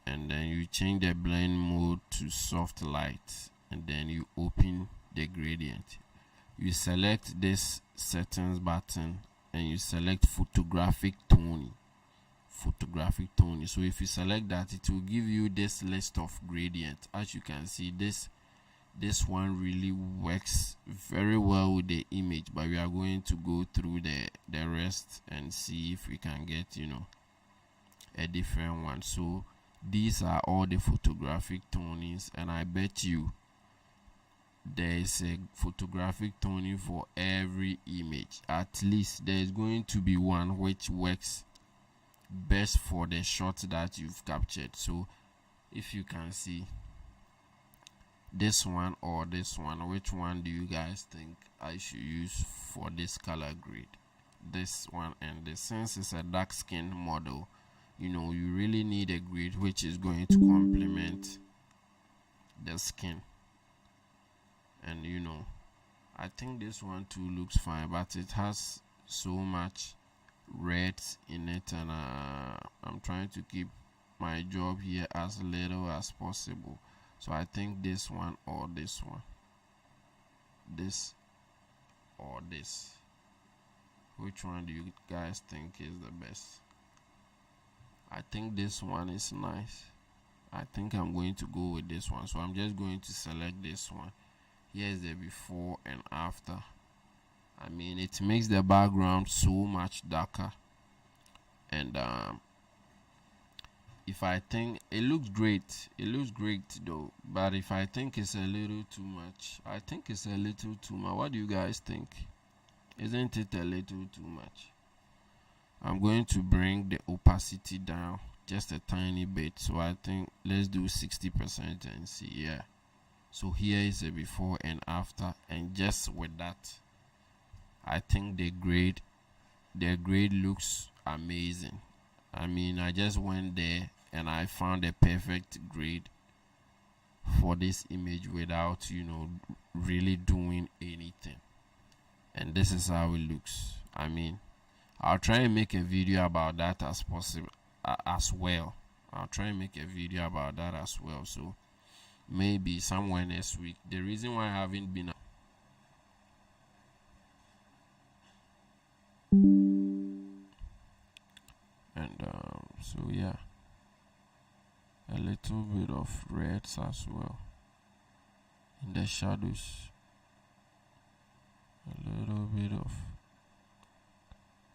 and then you change the blend mode to soft light, and then you open the gradient. You select this settings button, and you select photographic toning. So if you select that, it will give you this list of gradients. As you can see, this one really works very well with the image, but we are going to go through the rest and see if we can get a different one. So these are all the photographic tonings, and I bet you there is a photographic toning for every image. At least there is going to be one which works best for the shot that you've captured. So if you can see this one or this one, which one do you guys think I should use for this color grade? This one and this. Since it's a dark skin model, you really need a grade which is going to complement the skin. And I think this one too looks fine, but it has so much red in it, and I'm trying to keep my job here as little as possible. So I think this one or this one, this or this. Which one do you guys think is the best? I think this one is nice. I think I'm going to go with this one. So I'm just going to select this one. Here's the before and after. I mean, it makes the background so much darker, and if I think it looks great though, but if I think it's a little too much, I think it's a little too much. What do you guys think? Isn't it a little too much? I'm going to bring the opacity down just a tiny bit. So I think let's do 60% and see. Yeah, so here is a before and after, and just with that, I think the grade looks amazing. I mean, I just went there and I found a perfect grade for this image without really doing anything, and this is how it looks. I mean, I'll try and make a video about that as possible as well. I'll try and make a video about that as well. So maybe somewhere next week. The reason why I haven't been so yeah, a little bit of reds as well in the shadows, a little bit of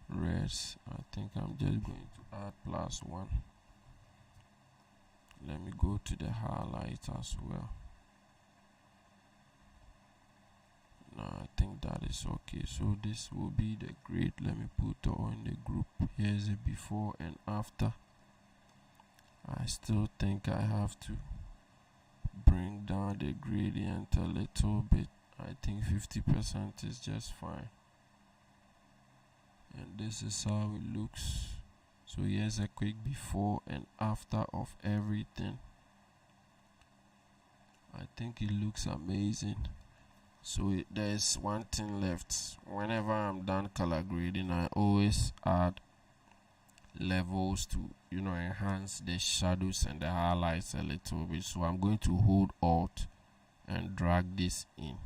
reds. I think I'm just going to add +1. Let me go to the highlight as well. No, I think that this. Okay, so this will be the grade. Let me put it all in the group. Here's a before and after. I still think I have to bring down the gradient a little bit. I think 50% is just fine. And this is how it looks. So here's a quick before and after of everything. I think it looks amazing. So there's one thing left. Whenever I'm done color grading, I always add levels to, you know, enhance the shadows and the highlights a little bit. So I'm going to hold Alt and drag this in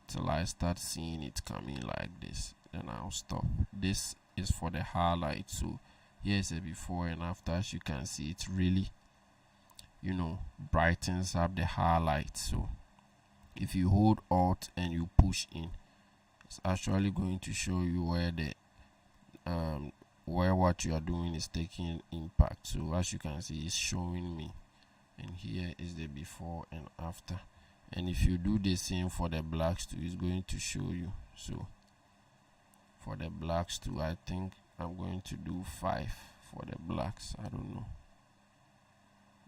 till I start seeing it coming like this. Then I'll stop. This is for the highlight. So here's a before and after. As you can see, it really, you know, brightens up the highlight. So if you hold Alt and you push in, it's actually going to show you where the where what you are doing is taking impact. So as you can see, it's showing me, and here is the before and after. And if you do the same for the blacks too, it's going to show you. So for the blacks too, I think I'm going to do 5 for the blacks. I don't know.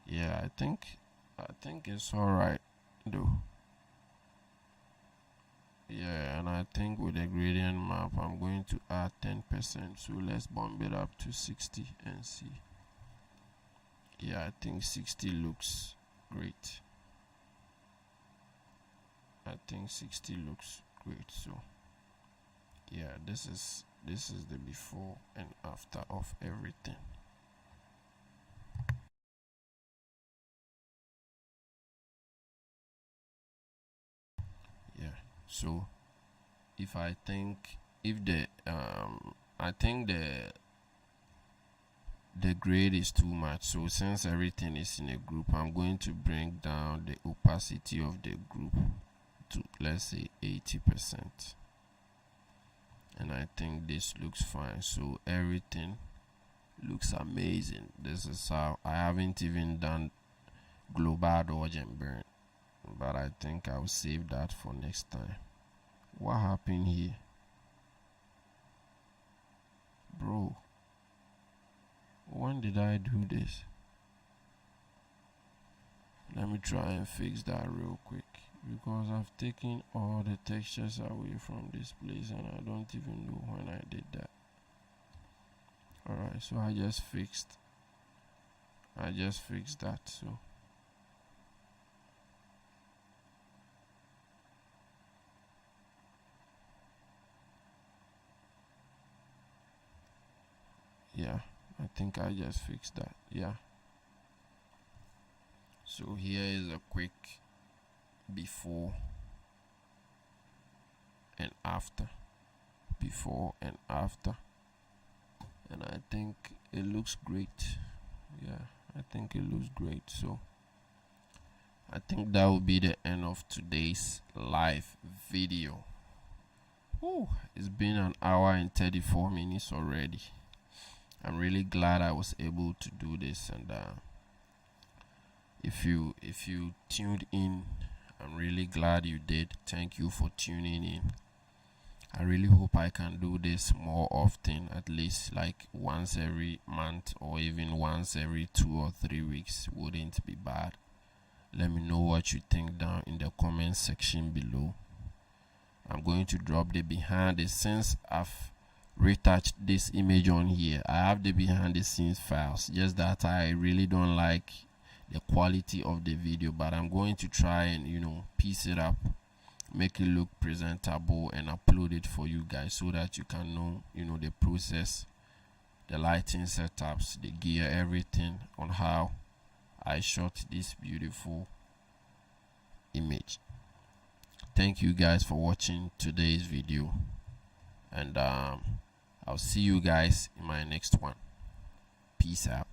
Yeah, I think it's all right though. Yeah, and I think with the gradient map, I'm going to add 10%. So let's bump it up to 60 and see. Yeah, I think 60 looks great. I think 60 looks great. So yeah, this is the before and after of everything. Yeah, so if I think I think the grade is too much, so since everything is in a group, I'm going to bring down the opacity of the group to, let's say, 80%, and I think this looks fine. So everything looks amazing. This is how I haven't even done global dodge and burn, but I think I'll save that for next time. What happened here, bro? When did I do this? Let me try and fix that real quick, because I've taken all the textures away from this place and I don't even know when I did that. Alright, so I just fixed that. So yeah, I think I just fixed that. Yeah, so here is a quick before and after, before and after, and I think it looks great. Yeah, I think it looks great. So I think that will be the end of today's live video. Whew, it's been an hour and 34 minutes already. I'm really glad I was able to do this, and if you tuned in, I'm really glad you did. Thank you for tuning in. I really hope I can do this more often, at least like once every month or even once every 2 or 3 weeks. Wouldn't be bad. Let me know what you think down in the comment section below. I'm going to drop the behind the scenes. I've retouched this image on here. I have the behind the scenes files, just that I really don't like the quality of the video, but I'm going to try and, you know, piece it up, make it look presentable, and upload it for you guys so that you can know, you know, the process, the lighting setups, the gear, everything on how I shot this beautiful image. Thank you guys for watching today's video, and I'll see you guys in my next one. Peace out.